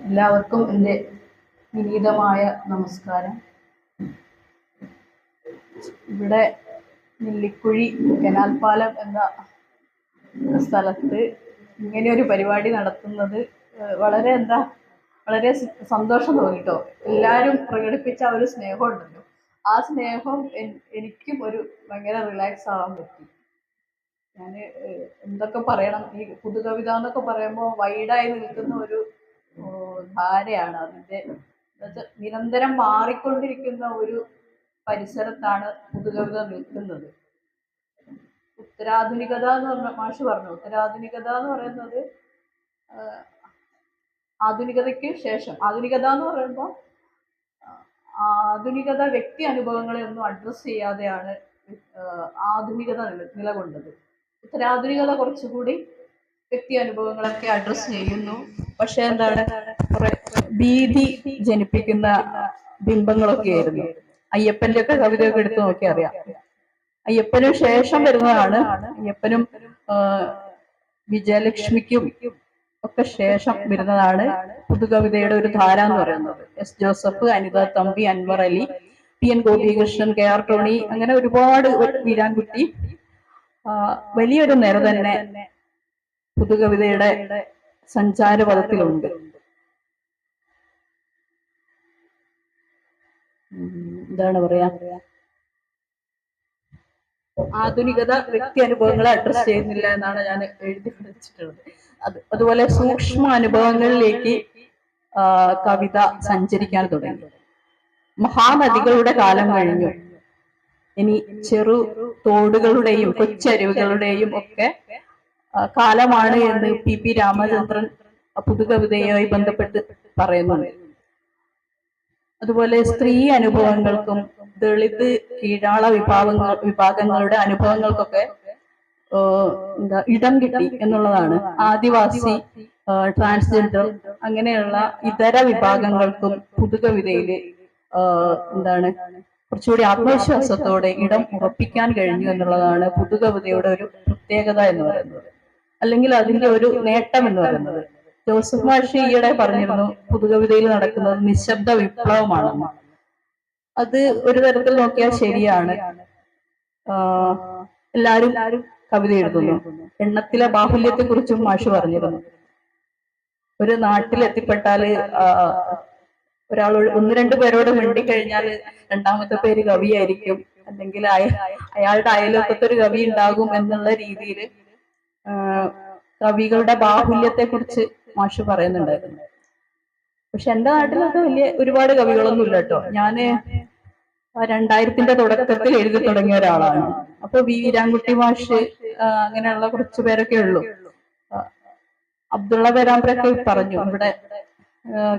എല്ലാവർക്കും എൻ്റെ വിനീതമായ നമസ്കാരം. ഇവിടെ നെല്ലിക്കുഴി കനാൽ പാലം എന്ന സ്ഥലത്ത് ഇങ്ങനെയൊരു പരിപാടി നടത്തുന്നത് വളരെ സന്തോഷം തോന്നിട്ടോ. എല്ലാവരും പ്രകടിപ്പിച്ച ഒരു സ്നേഹമുണ്ടല്ലോ, ആ സ്നേഹം എനിക്കും ഒരു ഭയങ്കര റിലാക്സ് ആവാൻ പറ്റി. ഞാൻ എന്തൊക്കെ പറയണം, ഈ പുതുകവിത എന്നൊക്കെ പറയുമ്പോൾ വൈഡായി നിൽക്കുന്ന ഒരു ധാരയാണ്. അതിൻ്റെ നിരന്തരം മാറിക്കൊണ്ടിരിക്കുന്ന ഒരു പരിസരത്താണ് പുതുകവിത നിൽക്കുന്നത്. ഉത്തരാധുനികത എന്ന് പറഞ്ഞ മാഷ് പറഞ്ഞു, ഉത്തരാധുനികത എന്ന് പറയുന്നത് ആധുനികതയ്ക്ക് ശേഷം. ആധുനികത എന്ന് പറയുമ്പോൾ ആധുനികത വ്യക്തി അനുഭവങ്ങളെ ഒന്നും അഡ്രസ്സ് ചെയ്യാതെയാണ് ആധുനികത നിലകൊണ്ടത്. ഉത്തരാധുനികത കുറച്ചുകൂടി വ്യക്തി അനുഭവങ്ങളൊക്കെ അഡ്രസ്സ് ചെയ്യുന്നു. പക്ഷെ എന്താണ്, കുറെ ഭീതി ജനിപ്പിക്കുന്ന ബിംബങ്ങളൊക്കെ ആയിരുന്നു. അയ്യപ്പന്റെ ഒക്കെ കവിതയൊക്കെ എടുത്ത് നോക്കി അറിയാം. അയ്യപ്പന് ശേഷം വരുന്നതാണ്, അയ്യപ്പനും വിജയലക്ഷ്മിക്കും ഒക്കെ ശേഷം വരുന്നതാണ് പുതുകവിതയുടെ ഒരു ധാര എന്ന് പറയുന്നത്. S Joseph, Anitha Thampi, Anwar Ali, P N Gopikrishnan, K R Tony, അങ്ങനെ ഒരുപാട്, വീരാൻകുട്ടി, വലിയൊരു നിര തന്നെ പുതുകവിതയുടെ സഞ്ചാരപഥത്തിലുണ്ട്. എന്താണ് പറയാ, ആധുനികത വ്യക്തി അനുഭവങ്ങളെ അഡ്രസ് ചെയ്യുന്നില്ല എന്നാണ് ഞാൻ എഴുതി പഠിച്ചിട്ടുള്ളത്. അതുപോലെ സൂക്ഷ്മ അനുഭവങ്ങളിലേക്ക് കവിത സഞ്ചരിക്കാൻ തുടങ്ങി. മഹാനദികളുടെ കാലം കഴിഞ്ഞു, ഇനി ചെറു തോടുകളുടെയും കൊച്ചരുവികളുടെയും ഒക്കെ കാലമാണ് എന്ന് പി രാമചന്ദ്രൻ പുതുകവിതയുമായി ബന്ധപ്പെട്ട് പറയുന്നുണ്ട്. അതുപോലെ സ്ത്രീ അനുഭവങ്ങൾക്കും ദളിത് കീഴാള വിഭാഗങ്ങളുടെ അനുഭവങ്ങൾക്കൊക്കെ ഇടം കിട്ടി എന്നുള്ളതാണ്. ആദിവാസി, ട്രാൻസ്ജെൻഡർ, അങ്ങനെയുള്ള ഇതര വിഭാഗങ്ങൾക്കും പുതുകവിതയില് കുറച്ചുകൂടി ആത്മവിശ്വാസത്തോടെ ഇടം ഉറപ്പിക്കാൻ കഴിഞ്ഞു എന്നുള്ളതാണ് പുതുകവിതയുടെ ഒരു പ്രത്യേകത എന്ന് പറയുന്നത്, അല്ലെങ്കിൽ അതിന്റെ ഒരു നേട്ടം എന്ന് പറയുന്നത്. ജോസഫ് മാഷി ഈയിടെ പറഞ്ഞിരുന്നു പുതുകവിതയിൽ നടക്കുന്നത് നിശബ്ദ വിപ്ലവമാണെന്ന്. അത് ഒരു തരത്തിൽ നോക്കിയാൽ ശരിയാണ്. എല്ലാരും കവിത എഴുതുന്നു. എണ്ണത്തിലെ ബാഹുല്യത്തെ കുറിച്ചും മാഷ് പറഞ്ഞിരുന്നു. ഒരു നാട്ടിലെത്തിപ്പെട്ടാല് ഒരാൾ ഒന്ന് രണ്ടു പേരോട് മിണ്ടിക്കഴിഞ്ഞാൽ രണ്ടാമത്തെ പേര് കവിയായിരിക്കും, അല്ലെങ്കിൽ അയാളുടെ അയൽവക്കത്തെ ഒരു കവി ഉണ്ടാകും എന്നുള്ള രീതിയിൽ കവികളുടെ ബാഹുല്യത്തെ കുറിച്ച് മാഷ് പറയുന്നുണ്ടായിരുന്നു. പക്ഷെ എന്റെ നാട്ടിലൊക്കെ ഒരുപാട് കവികളൊന്നും ഇല്ല കേട്ടോ. ഞാന് 2000ത്തിന്റെ തുടക്കത്തിൽ എഴുതി തുടങ്ങിയ ഒരാളാണ്. അപ്പൊ വീരാൻകുട്ടി മാഷ്, അങ്ങനെയുള്ള കുറച്ചു പേരൊക്കെ ഉള്ളൂ. അബ്ദുള്ള പേരാമ്പ്രൊക്കെ പറഞ്ഞു ഇവിടെ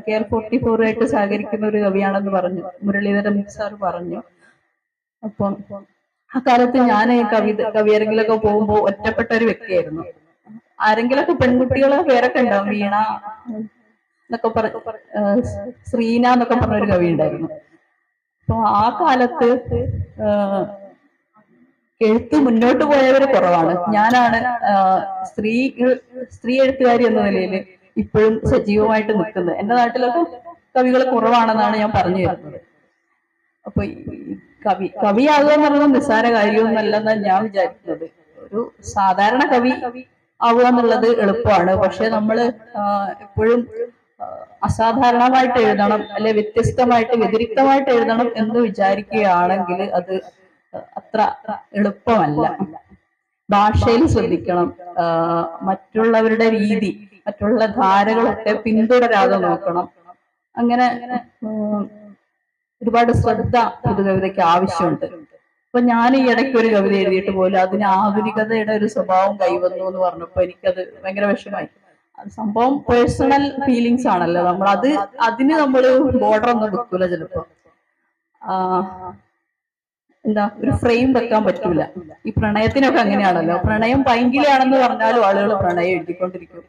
KL44 ആയിട്ട് സഹകരിക്കുന്ന ഒരു കവിയാണെന്ന് പറഞ്ഞു, മുരളീധരൻ സാർ പറഞ്ഞു. അപ്പം ആ കാലത്ത് ഞാൻ കവിയരങ്ങിലൊക്കെ പോകുമ്പോൾ ഒറ്റപ്പെട്ട ഒരു വ്യക്തിയായിരുന്നു. ആരെങ്കിലൊക്കെ പെൺകുട്ടികളെ പേരൊക്കെ ഉണ്ടാവും, വീണ എന്നൊക്കെ ശ്രീന എന്നൊക്കെ പറഞ്ഞൊരു കവി ഉണ്ടായിരുന്നു. അപ്പൊ ആ കാലത്ത് എഴുത്ത് മുന്നോട്ട് പോയവര് കുറവാണ്. ഞാനാണ് സ്ത്രീ എഴുത്തുകാരി എന്ന നിലയിൽ ഇപ്പോഴും സജീവമായിട്ട് നിൽക്കുന്നത്. എന്റെ നാട്ടിലൊക്കെ കവികൾ കുറവാണെന്നാണ് ഞാൻ പറഞ്ഞു തരുന്നത്. അപ്പൊ കവിയാകുക എന്ന് പറയുന്നത് നിസ്സാര കാര്യമൊന്നുമല്ലെന്നാണ് ഞാൻ വിചാരിക്കുന്നത്. ഒരു സാധാരണ കവി ആവുക എന്നുള്ളത് എളുപ്പമാണ്. പക്ഷെ നമ്മള് എപ്പോഴും അസാധാരണമായിട്ട് എഴുതണം, അല്ലെ വ്യത്യസ്തമായിട്ട് വ്യതിരിക്തമായിട്ട് എഴുതണം എന്ന് വിചാരിക്കുകയാണെങ്കിൽ അത് അത്ര എളുപ്പമല്ല. ഭാഷയിൽ ശ്രദ്ധിക്കണം, മറ്റുള്ളവരുടെ രീതി, മറ്റുള്ള ധാരകളൊക്കെ പിന്തുടരാതെ നോക്കണം. അങ്ങനെ ഒരുപാട് ശ്രദ്ധ പുതുകവിതയ്ക്ക് ആവശ്യമുണ്ട്. അപ്പൊ ഞാൻ ഈ ഇടയ്ക്ക് ഒരു കവിത എഴുതിയിട്ട് പോലും അതിന് ആധുനികതയുടെ ഒരു സ്വഭാവം കൈവന്നു എന്ന് പറഞ്ഞപ്പോ എനിക്കത് ഭയങ്കര വിഷമായി. അത് സംഭവം പേഴ്സണൽ ഫീലിങ്സ് ആണല്ലോ, അതിന് നമ്മള് ബോർഡർ ഒന്നും വെക്കൂല ചിലപ്പോ. ഒരു ഫ്രെയിം വെക്കാൻ പറ്റൂല. ഈ പ്രണയത്തിനൊക്കെ അങ്ങനെയാണല്ലോ. പ്രണയം പൈങ്കിളിയാണെന്ന് പറഞ്ഞാലും ആളുകൾ പ്രണയം എഴുതിക്കൊണ്ടിരിക്കും.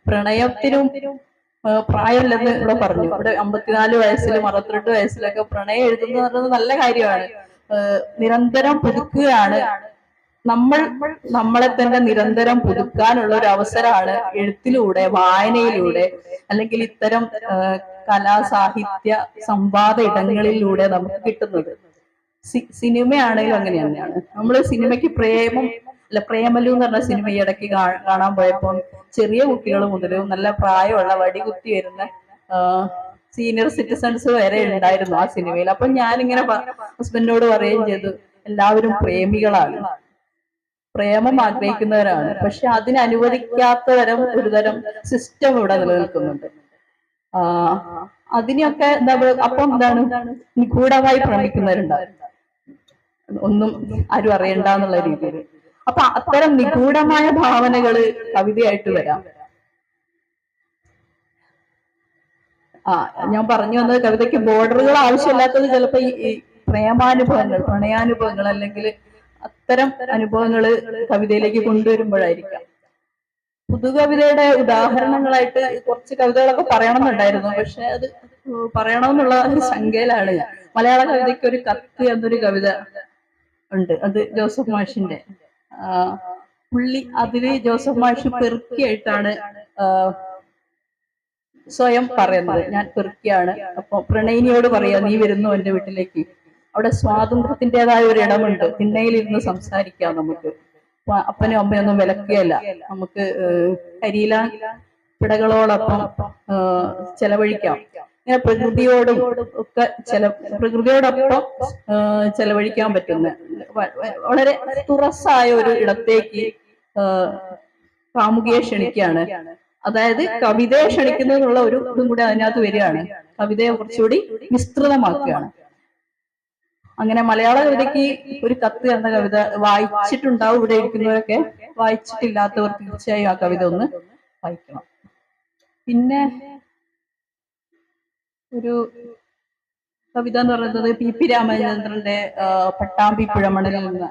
പ്രണയത്തിനും പ്രായമില്ലെന്ന് ഇവിടെ പറഞ്ഞു. ഇവിടെ 54 വയസ്സിലും 62 വയസ്സിലൊക്കെ പ്രണയം എഴുതുന്നത് നല്ല കാര്യമാണ്. നിരന്തരം പുതുക്കുകയാണ് നമ്മൾ നമ്മളെ തന്നെ നിരന്തരം പുതുക്കാനുള്ള ഒരു അവസരമാണ് എഴുത്തിലൂടെ, വായനയിലൂടെ, അല്ലെങ്കിൽ ഇത്തരം കലാ സാഹിത്യ സംവാദ ഇടങ്ങളിലൂടെ നമുക്ക് കിട്ടുന്നത്. സിനിമയാണെങ്കിലും അങ്ങനെ തന്നെയാണ്. നമ്മള് സിനിമയ്ക്ക് അല്ല പ്രേമലു എന്ന് പറഞ്ഞ സിനിമ ഈ ഇടയ്ക്ക് കാണാൻ പോയപ്പോൾ ചെറിയ കുട്ടികൾ മുതലും നല്ല പ്രായമുള്ള വടികുത്തി വരുന്ന സീനിയർ സിറ്റിസൺസ് വരെ ഉണ്ടായിരുന്നു ആ സിനിമയിൽ. അപ്പൊ ഞാനിങ്ങനെ ഹസ്ബൻഡിനോട് പറയുകയും ചെയ്തു, എല്ലാവരും പ്രേമികളാണ്, പ്രേമം ആഗ്രഹിക്കുന്നവരാണ്, പക്ഷെ അതിനനുവദിക്കാത്ത തരം ഒരുതരം സിസ്റ്റം ഇവിടെ നിലനിൽക്കുന്നുണ്ട്. അതിനെയൊക്കെ അപ്പം എന്താണ്, നിഗൂഢമായി ഭ്രമിക്കുന്നവരുണ്ടാവും, ഒന്നും ആരും അറിയണ്ട എന്നുള്ള രീതിയിൽ. അപ്പൊ അത്തരം നിഗൂഢമായ ഭാവനകള് കവിതയായിട്ട് വരാം. ഞാൻ പറഞ്ഞു വന്നത് കവിതയ്ക്ക് ബോർഡറുകൾ ആവശ്യമില്ലാത്തത് ചിലപ്പോ ഈ പ്രേമാനുഭവങ്ങൾ, പ്രണയാനുഭവങ്ങൾ, അല്ലെങ്കിൽ അത്തരം അനുഭവങ്ങള് കവിതയിലേക്ക് കൊണ്ടുവരുമ്പോഴായിരിക്കാം. പുതുകവിതയുടെ ഉദാഹരണങ്ങളായിട്ട് കുറച്ച് കവിതകളൊക്കെ പറയണമെന്നുണ്ടായിരുന്നു, പക്ഷെ അത് പറയണമെന്നുള്ള ഒരു ശങ്കയിലാണ് ഞാൻ. മലയാള കവിതയ്ക്ക് ഒരു കത്ത് എന്നൊരു കവിത ഉണ്ട്, അത് ജോസഫ് മാഷിന്റെ. അതില് ജോസഫ് മാഷ് പെറുക്കിയായിട്ടാണ് സ്വയം പറയുന്നത്, ഞാൻ പെറുക്കിയാണ്. അപ്പൊ പ്രണയിനിയോട് പറയാ, നീ വരുന്നു എന്റെ വീട്ടിലേക്ക്. അവിടെ സ്വാതന്ത്ര്യത്തിൻ്റെതായ ഒരു ഇടമുണ്ട്, തിണ്ണയിലിരുന്ന് സംസാരിക്കാം നമുക്ക്, അപ്പനും അമ്മയൊന്നും വിലക്കുകയല്ല, നമുക്ക് കരിയില പിടകളോടൊപ്പം ചെലവഴിക്കാം, ഇങ്ങനെ പ്രകൃതിയോടും ഒക്കെ പ്രകൃതിയോടൊപ്പം ചെലവഴിക്കാൻ പറ്റുന്ന വളരെ തുറസായ ഒരു ഇടത്തേക്ക് കാമുകിയെ ക്ഷണിക്കുകയാണ്. അതായത് കവിതയെ ക്ഷണിക്കുന്നതിനുള്ള ഒരു ഇതും കൂടി അതിനകത്ത് വരികയാണ്, കവിതയെ കുറച്ചുകൂടി വിസ്തൃതമാക്കുകയാണ്. അങ്ങനെ മലയാള കവിതയ്ക്ക് ഒരു കത്ത് എന്ന കവിത വായിച്ചിട്ടുണ്ടാവും ഇവിടെ ഇരിക്കുന്നവരൊക്കെ, വായിച്ചിട്ടില്ലാത്തവർ തീർച്ചയായും ആ കവിത ഒന്ന് വായിക്കണം. പിന്നെ ഒരു കവിത എന്ന് പറയുന്നത് പി രാമചന്ദ്രന്റെ പട്ടാമ്പിപ്പുഴ മണലിൽ നിന്ന്,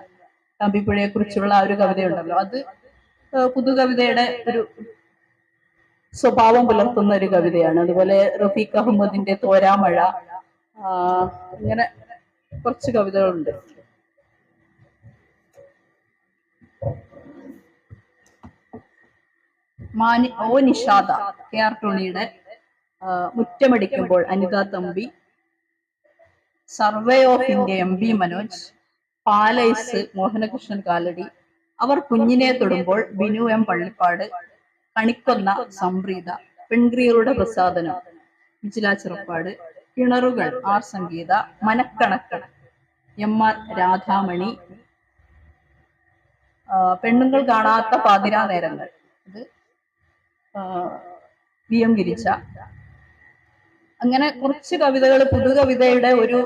പട്ടാമ്പിപ്പുഴയെ കുറിച്ചുള്ള ആ ഒരു കവിതയുണ്ടല്ലോ, അത് പുതുകവിതയുടെ ഒരു സ്വഭാവം പുലർത്തുന്ന ഒരു കവിതയാണ്. അതുപോലെ റഫീഖ് അഹമ്മദിന്റെ തോരാമഴ, ഇങ്ങനെ കുറച്ച് കവിതകളുണ്ട്. നിഷാദ, KR ടോണിയുടെ മുറ്റമടിക്കുമ്പോൾ Anitha Thampi, survey of India MB Manoj, പാലൈസ് മോഹനകൃഷ്ണൻ കാലടി, അവർ കുഞ്ഞിനെ തൊടുമ്പോൾ ബിനു M പള്ളിപ്പാട്, കണിക്കൊന്ന സംപ്രീത, പെൺഗ്രീറുടെ പ്രസാദനം വിജില ചെറുപ്പാട്, കിണറുകൾ R സംഗീത, മനക്കണക്ക് MR രാധാമണി, പെണ്ണുങ്ങൾ കാണാത്ത പാതിരാ നേരങ്ങൾ ഇത് VM ഗിരിജ. അങ്ങനെ കുറച്ച് കവിതകൾ പുതുകവിതയുടെ ഒരു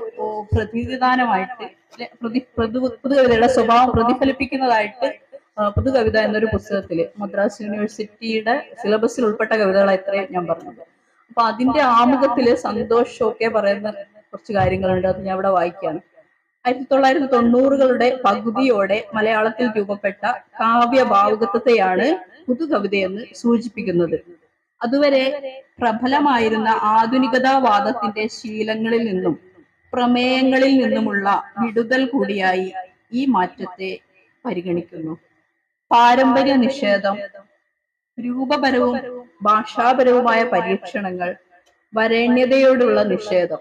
പ്രതിനിധാനമായിട്ട്, പുതുകവിതയുടെ സ്വഭാവം പ്രതിഫലിപ്പിക്കുന്നതായിട്ട് പുതുകവിത എന്നൊരു പുസ്തകത്തില് മദ്രാസ് യൂണിവേഴ്സിറ്റിയുടെ സിലബസിൽ ഉൾപ്പെട്ട കവിതകൾ എത്രയും ഞാൻ പറഞ്ഞത്. അപ്പൊ അതിന്റെ ആമുഖത്തില് സന്തോഷ് ഒക്കെ പറയുന്ന കുറച്ച് കാര്യങ്ങളുണ്ട്, അത് ഞാൻ ഇവിടെ വായിക്കുകയാണ്. 1990കളുടെ പകുതിയോടെ മലയാളത്തിൽ രൂപപ്പെട്ട കാവ്യ ഭാവുകത്വത്തെയാണ് പുതുകവിതയെന്ന് സൂചിപ്പിക്കുന്നത്. അതുവരെ പ്രബലമായിരുന്ന ആധുനികതാവാദത്തിന്റെ ശീലങ്ങളിൽ നിന്നും പ്രമേയങ്ങളിൽ നിന്നുമുള്ള വിടുതൽ കൂടിയായി ഈ മാറ്റത്തെ പരിഗണിക്കുന്നു. പാരമ്പര്യ നിഷേധം, രൂപപരവും ഭാഷാപരവുമായ പരീക്ഷണങ്ങൾ, വരേണ്യതയോടുള്ള നിഷേധം,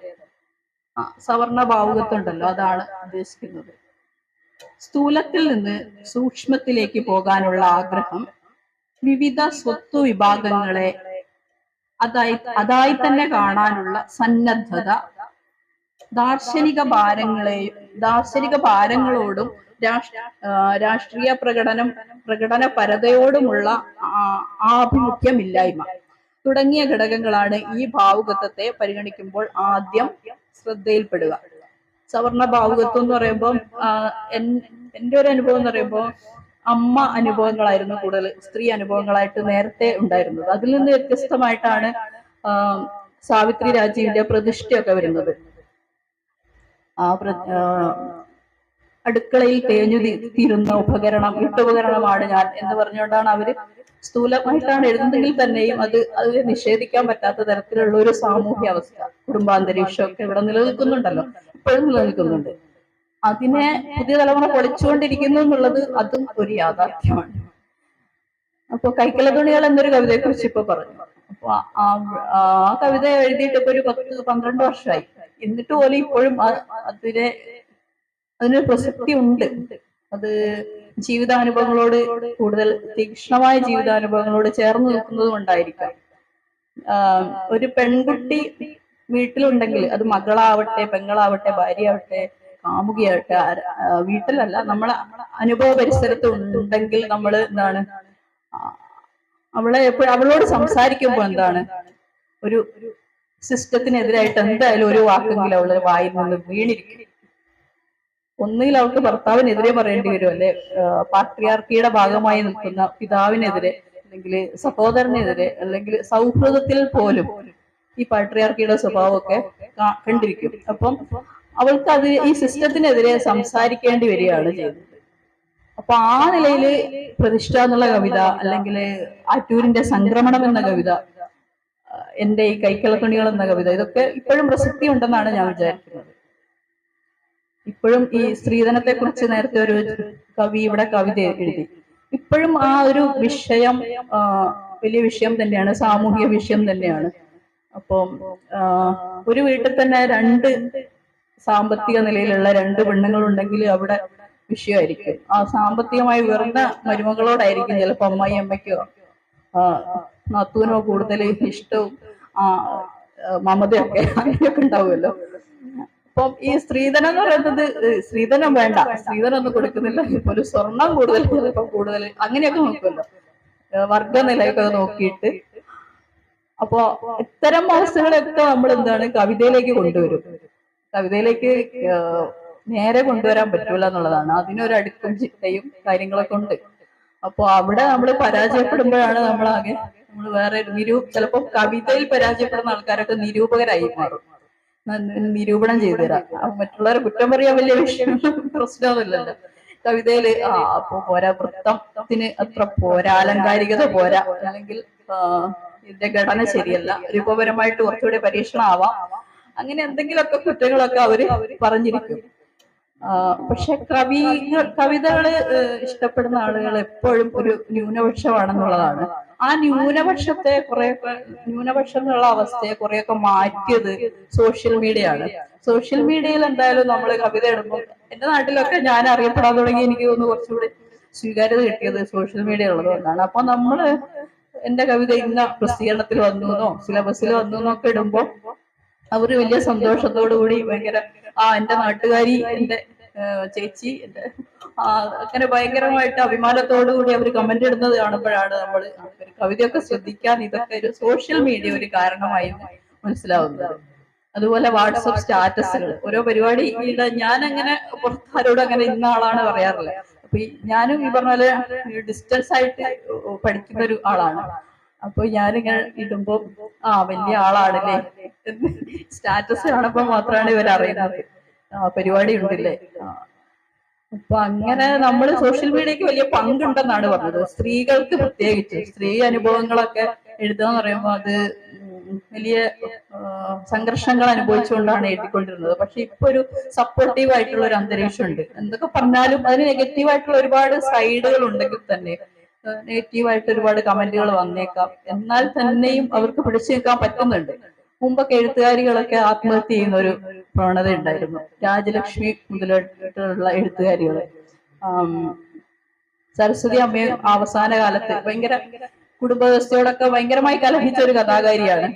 സവർണ ഭാവുകത്വം ഉണ്ടല്ലോ, അതാണ് ഉദ്ദേശിക്കുന്നത്. സ്ഥൂലത്തിൽ നിന്ന് സൂക്ഷ്മത്തിലേക്ക് പോകാനുള്ള ആഗ്രഹം, വിവിധ സ്വത്വ വിഭാഗങ്ങളെ അതായി തന്നെ കാണാനുള്ള സന്നദ്ധത, ദാർശനിക ഭാരങ്ങളോടും രാഷ്ട്രീയ പ്രകടനപരതയോടുമുള്ള ആഭിമുഖ്യമില്ലായ്മ തുടങ്ങിയ ഘടകങ്ങളാണ് ഈ ഭാവുകത്വത്തെ പരിഗണിക്കുമ്പോൾ ആദ്യം ശ്രദ്ധയിൽപ്പെടുക. സവർണ ഭാവുകത്വം എന്ന് പറയുമ്പോൾ എൻ്റെ ഒരു അനുഭവം എന്ന് പറയുമ്പോൾ അമ്മ അനുഭവങ്ങളായിരുന്നു കൂടുതൽ സ്ത്രീ അനുഭവങ്ങളായിട്ട് നേരത്തെ ഉണ്ടായിരുന്നത്. അതിൽ നിന്ന് വ്യത്യസ്തമായിട്ടാണ് സാവിത്രി രാജീവിന്റെ പ്രതിഷ്ഠയൊക്കെ വരുന്നത്. അടുക്കളയിൽ തേഞ്ഞു തീരുന്ന വീട്ടുപകരണമാണ് ഞാൻ എന്ന് പറഞ്ഞുകൊണ്ടാണ് അവര് സ്ഥൂലമായിട്ടാണ് എഴുതുന്നതെങ്കിൽ തന്നെയും അത് നിഷേധിക്കാൻ പറ്റാത്ത തരത്തിലുള്ള ഒരു സാമൂഹ്യ അവസ്ഥ, കുടുംബാന്തരീക്ഷം ഒക്കെ ഇവിടെ നിലനിൽക്കുന്നുണ്ടല്ലോ, ഇപ്പോഴും നിലനിൽക്കുന്നുണ്ട്. അതിനെ പുതിയ തലമുറ പൊളിച്ചുകൊണ്ടിരിക്കുന്നു എന്നുള്ളത് അതും ഒരു യാഥാർത്ഥ്യമാണ്. അപ്പൊ കൈക്കല തുണികൾ എന്നൊരു കവിതയെ കുറിച്ച് ഇപ്പൊ പറഞ്ഞു. അപ്പൊ ആ കവിത എഴുതിയിട്ട് ഇപ്പൊ ഒരു 10-12 വർഷമായി. എന്നിട്ട് പോലും ഇപ്പോഴും അതിനൊരു പ്രസക്തി ഉണ്ട്. അത് ജീവിതാനുഭവങ്ങളോട് കൂടുതൽ തീക്ഷ്ണമായ ജീവിതാനുഭവങ്ങളോട് ചേർന്ന് നിൽക്കുന്നത് കൊണ്ടായിരിക്കാം. ഒരു പെൺകുട്ടി വീട്ടിലുണ്ടെങ്കിൽ അത് മകളാവട്ടെ, പെങ്ങളാവട്ടെ, ഭാര്യയാവട്ടെ, കാമുകിയാവട്ടെ, വീട്ടിലല്ല നമ്മളെ അനുഭവ പരിസരത്ത് ഉണ്ടെങ്കിൽ നമ്മൾ എന്താണ് അവളെ എപ്പോഴും അവളോട് സംസാരിക്കുമ്പോൾ എന്താണ് ഒരു സിസ്റ്റത്തിനെതിരായിട്ട് എന്തായാലും ഒരു വാക്കെങ്കിലും അവള് വായിൽ നിന്ന് വീണിരിക്കും. ഒന്നുകിൽ അവൾക്ക് ഭർത്താവിനെതിരെ പറയേണ്ടി വരും, അല്ലെ പാട്രിയാർക്കിയുടെ ഭാഗമായി നിൽക്കുന്ന പിതാവിനെതിരെ, അല്ലെങ്കിൽ സഹോദരനെതിരെ, അല്ലെങ്കിൽ സൗഹൃദത്തിൽ പോലും ഈ പാട്രിയാർക്കിയുടെ സ്വഭാവമൊക്കെ കണ്ടിരിക്കും. അപ്പം അവൾക്ക് അത് ഈ സിസ്റ്റത്തിനെതിരെ സംസാരിക്കേണ്ടി വരികയാണ് ചെയ്യുന്നത്. അപ്പൊ ആ നിലയില് പ്രതിഷ്ഠ എന്നുള്ള കവിത, അല്ലെങ്കിൽ ആറ്റൂരിന്റെ സംക്രമണം എന്ന കവിത, എന്റെ ഈ കൈക്കളത്തുണികൾ എന്ന കവിത, ഇതൊക്കെ ഇപ്പോഴും പ്രസക്തി ഉണ്ടെന്നാണ് ഞാൻ വിചാരിക്കുന്നത്. ഇപ്പോഴും ഈ സ്ത്രീധനത്തെ കുറിച്ച് നേരത്തെ ഒരു കവി ഇവിടെ കവിത എഴുതി. ഇപ്പോഴും ആ ഒരു വിഷയം വലിയ വിഷയം തന്നെയാണ്, സാമൂഹിക വിഷയം തന്നെയാണ്. അപ്പം ഒരു വീട്ടിൽ തന്നെ 2 സാമ്പത്തിക നിലയിലുള്ള 2 പെണ്ണുങ്ങളുണ്ടെങ്കിൽ അവിടെ വിഷയമായിരിക്കും. ആ സാമ്പത്തികമായി ഉയർന്ന മരുമകളോടായിരിക്കും ചിലപ്പോൾ അമ്മായി അമ്മയ്ക്കോ നാത്തൂനോ കൂടുതൽ ഇഷ്ടവും മമതയൊക്കെ അങ്ങനെയൊക്കെ ഉണ്ടാവുമല്ലോ. അപ്പം ഈ സ്ത്രീധനം എന്ന് പറയുന്നത്, സ്ത്രീധനം വേണ്ട, സ്ത്രീധനം ഒന്നും കൊടുക്കുന്നില്ല, ഇപ്പൊ ഒരു സ്വർണം കൂടുതൽ, ചിലപ്പോൾ കൂടുതൽ, അങ്ങനെയൊക്കെ നോക്കുമല്ലോ, വർഗനിലയൊക്കെ നോക്കിയിട്ട്. അപ്പോ ഇത്തരം അവസ്ഥകളൊക്കെ നമ്മൾ എന്താണ് കവിതയിലേക്ക് കൊണ്ടുവരും. കവിതയിലേക്ക് നേരെ കൊണ്ടുവരാൻ പറ്റൂല എന്നുള്ളതാണ്. അതിനൊരു അടുക്കും ചിട്ടയും കാര്യങ്ങളൊക്കെ ഉണ്ട്. അപ്പൊ അവിടെ നമ്മൾ പരാജയപ്പെടുമ്പോഴാണ് നമ്മൾ വേറെ ചിലപ്പോൾ കവിതയിൽ പരാജയപ്പെടുന്ന ആൾക്കാരൊക്കെ നിരൂപകരായി മാറും. നിരൂപണം ചെയ്തു തരാം, മറ്റുള്ളവരെ കുറ്റം പറയാൻ വലിയ വിഷയം പ്രശ്നമൊന്നുമില്ലല്ലോ. കവിതയില് അപ്പൊ പോരാ, വൃത്തത്തിന് അത്ര പോരാ, ആലങ്കാരികത പോരാ, അല്ലെങ്കിൽ ഇതിന്റെ ഘടന ശരിയല്ല, രൂപപരമായിട്ട് കുറച്ചുകൂടി പരീക്ഷണം ആവാം, അങ്ങനെ എന്തെങ്കിലുമൊക്കെ കുറ്റങ്ങളൊക്കെ അവര് പറഞ്ഞിരിക്കും. പക്ഷെ കവിതകള് ഇഷ്ടപ്പെടുന്ന ആളുകൾ എപ്പോഴും ഒരു ന്യൂനപക്ഷമാണെന്നുള്ളതാണ്. ആ ന്യൂനപക്ഷത്തെ ന്യൂനപക്ഷം എന്നുള്ള അവസ്ഥയെ കുറെയൊക്കെ മാറ്റിയത് സോഷ്യൽ മീഡിയ ആണ്. സോഷ്യൽ മീഡിയയിൽ എന്തായാലും നമ്മൾ കവിത ഇടുമ്പോൾ, എന്റെ നാട്ടിലൊക്കെ ഞാൻ അറിയപ്പെടാൻ തുടങ്ങി, എനിക്ക് തോന്നുന്നു കുറച്ചുകൂടി സ്വീകാര്യത കിട്ടിയത് സോഷ്യൽ മീഡിയ ഉള്ളത് കൊണ്ടാണ്. അപ്പൊ നമ്മള് എന്റെ കവിത ഇന്ന പ്രസിദ്ധീകരണത്തിൽ വന്നു സിലബസിൽ വന്നു എന്നൊക്കെ ഇടുമ്പോൾ അവര് വലിയ സന്തോഷത്തോടു കൂടി ഭയങ്കര എന്റെ നാട്ടുകാരി, എന്റെ ചേച്ചി, എന്റെ അങ്ങനെ ഭയങ്കരമായിട്ട് അഭിമാനത്തോടു കൂടി അവർ കമന്റ് ഇടുന്നത് കാണുമ്പോഴാണ് നമ്മൾ കവിതയൊക്കെ ശ്രദ്ധിക്കാൻ ഇതൊക്കെ ഒരു സോഷ്യൽ മീഡിയ ഒരു കാരണമായി മനസ്സിലാവുന്നത്. അതുപോലെ വാട്സപ്പ് സ്റ്റാറ്റസുകൾ, ഓരോ പരിപാടിയുടെ ഞാൻ അങ്ങനെ പുറത്താരോടും അങ്ങനെ ഇന്ന ആളാണ് പറയാറില്ല. അപ്പൊ ഞാനും ഈ പറഞ്ഞ പോലെ ഡിസ്റ്റൻസ് ആയിട്ട് പഠിക്കുന്ന ഒരു ആളാണ്. അപ്പൊ ഞാനിങ്ങനെ ഇടുമ്പോ വലിയ ആളാണല്ലേ, സ്റ്റാറ്റസ് കാണുമ്പോൾ മാത്രമാണ് ഇവർ അറിയുന്നത് പരിപാടി ഉണ്ടല്ലേ. അപ്പൊ അങ്ങനെ നമ്മൾ സോഷ്യൽ മീഡിയക്ക് വലിയ പങ്കുണ്ടെന്നാണ് പറഞ്ഞത്. സ്ത്രീകൾക്ക് പ്രത്യേകിച്ച് സ്ത്രീ അനുഭവങ്ങളൊക്കെ എഴുതുക എന്ന് പറയുമ്പോൾ അത് വലിയ സംഘർഷങ്ങൾ അനുഭവിച്ചുകൊണ്ടാണ് എഴുതിക്കൊണ്ടിരുന്നത്. പക്ഷെ ഇപ്പൊ ഒരു സപ്പോർട്ടീവ് ആയിട്ടുള്ള ഒരു അന്തരീക്ഷം ഉണ്ട്. എന്തൊക്കെ പറഞ്ഞാലും അതിന് നെഗറ്റീവായിട്ടുള്ള ഒരുപാട് സൈഡുകൾ ഉണ്ടെങ്കിൽ തന്നെ, നെഗറ്റീവായിട്ട് ഒരുപാട് കമന്റുകൾ വന്നേക്കാം, എന്നാൽ തന്നെയും അവർക്ക് പിടിച്ചു നിൽക്കാൻ പറ്റുന്നുണ്ട്. മുമ്പൊക്കെ എഴുത്തുകാരികളൊക്കെ ആത്മഹത്യ ചെയ്യുന്ന ഒരു പ്രവണത ഉണ്ടായിരുന്നു. രാജലക്ഷ്മി മുതലുള്ള എഴുത്തുകാരികൾ, സരസ്വതി അമ്മയും അവസാന കാലത്ത് ഭയങ്കര കുടുംബ വ്യവസ്ഥയോടൊക്കെ ഭയങ്കരമായി കലഹിച്ച ഒരു കഥാകാരിയാണ്.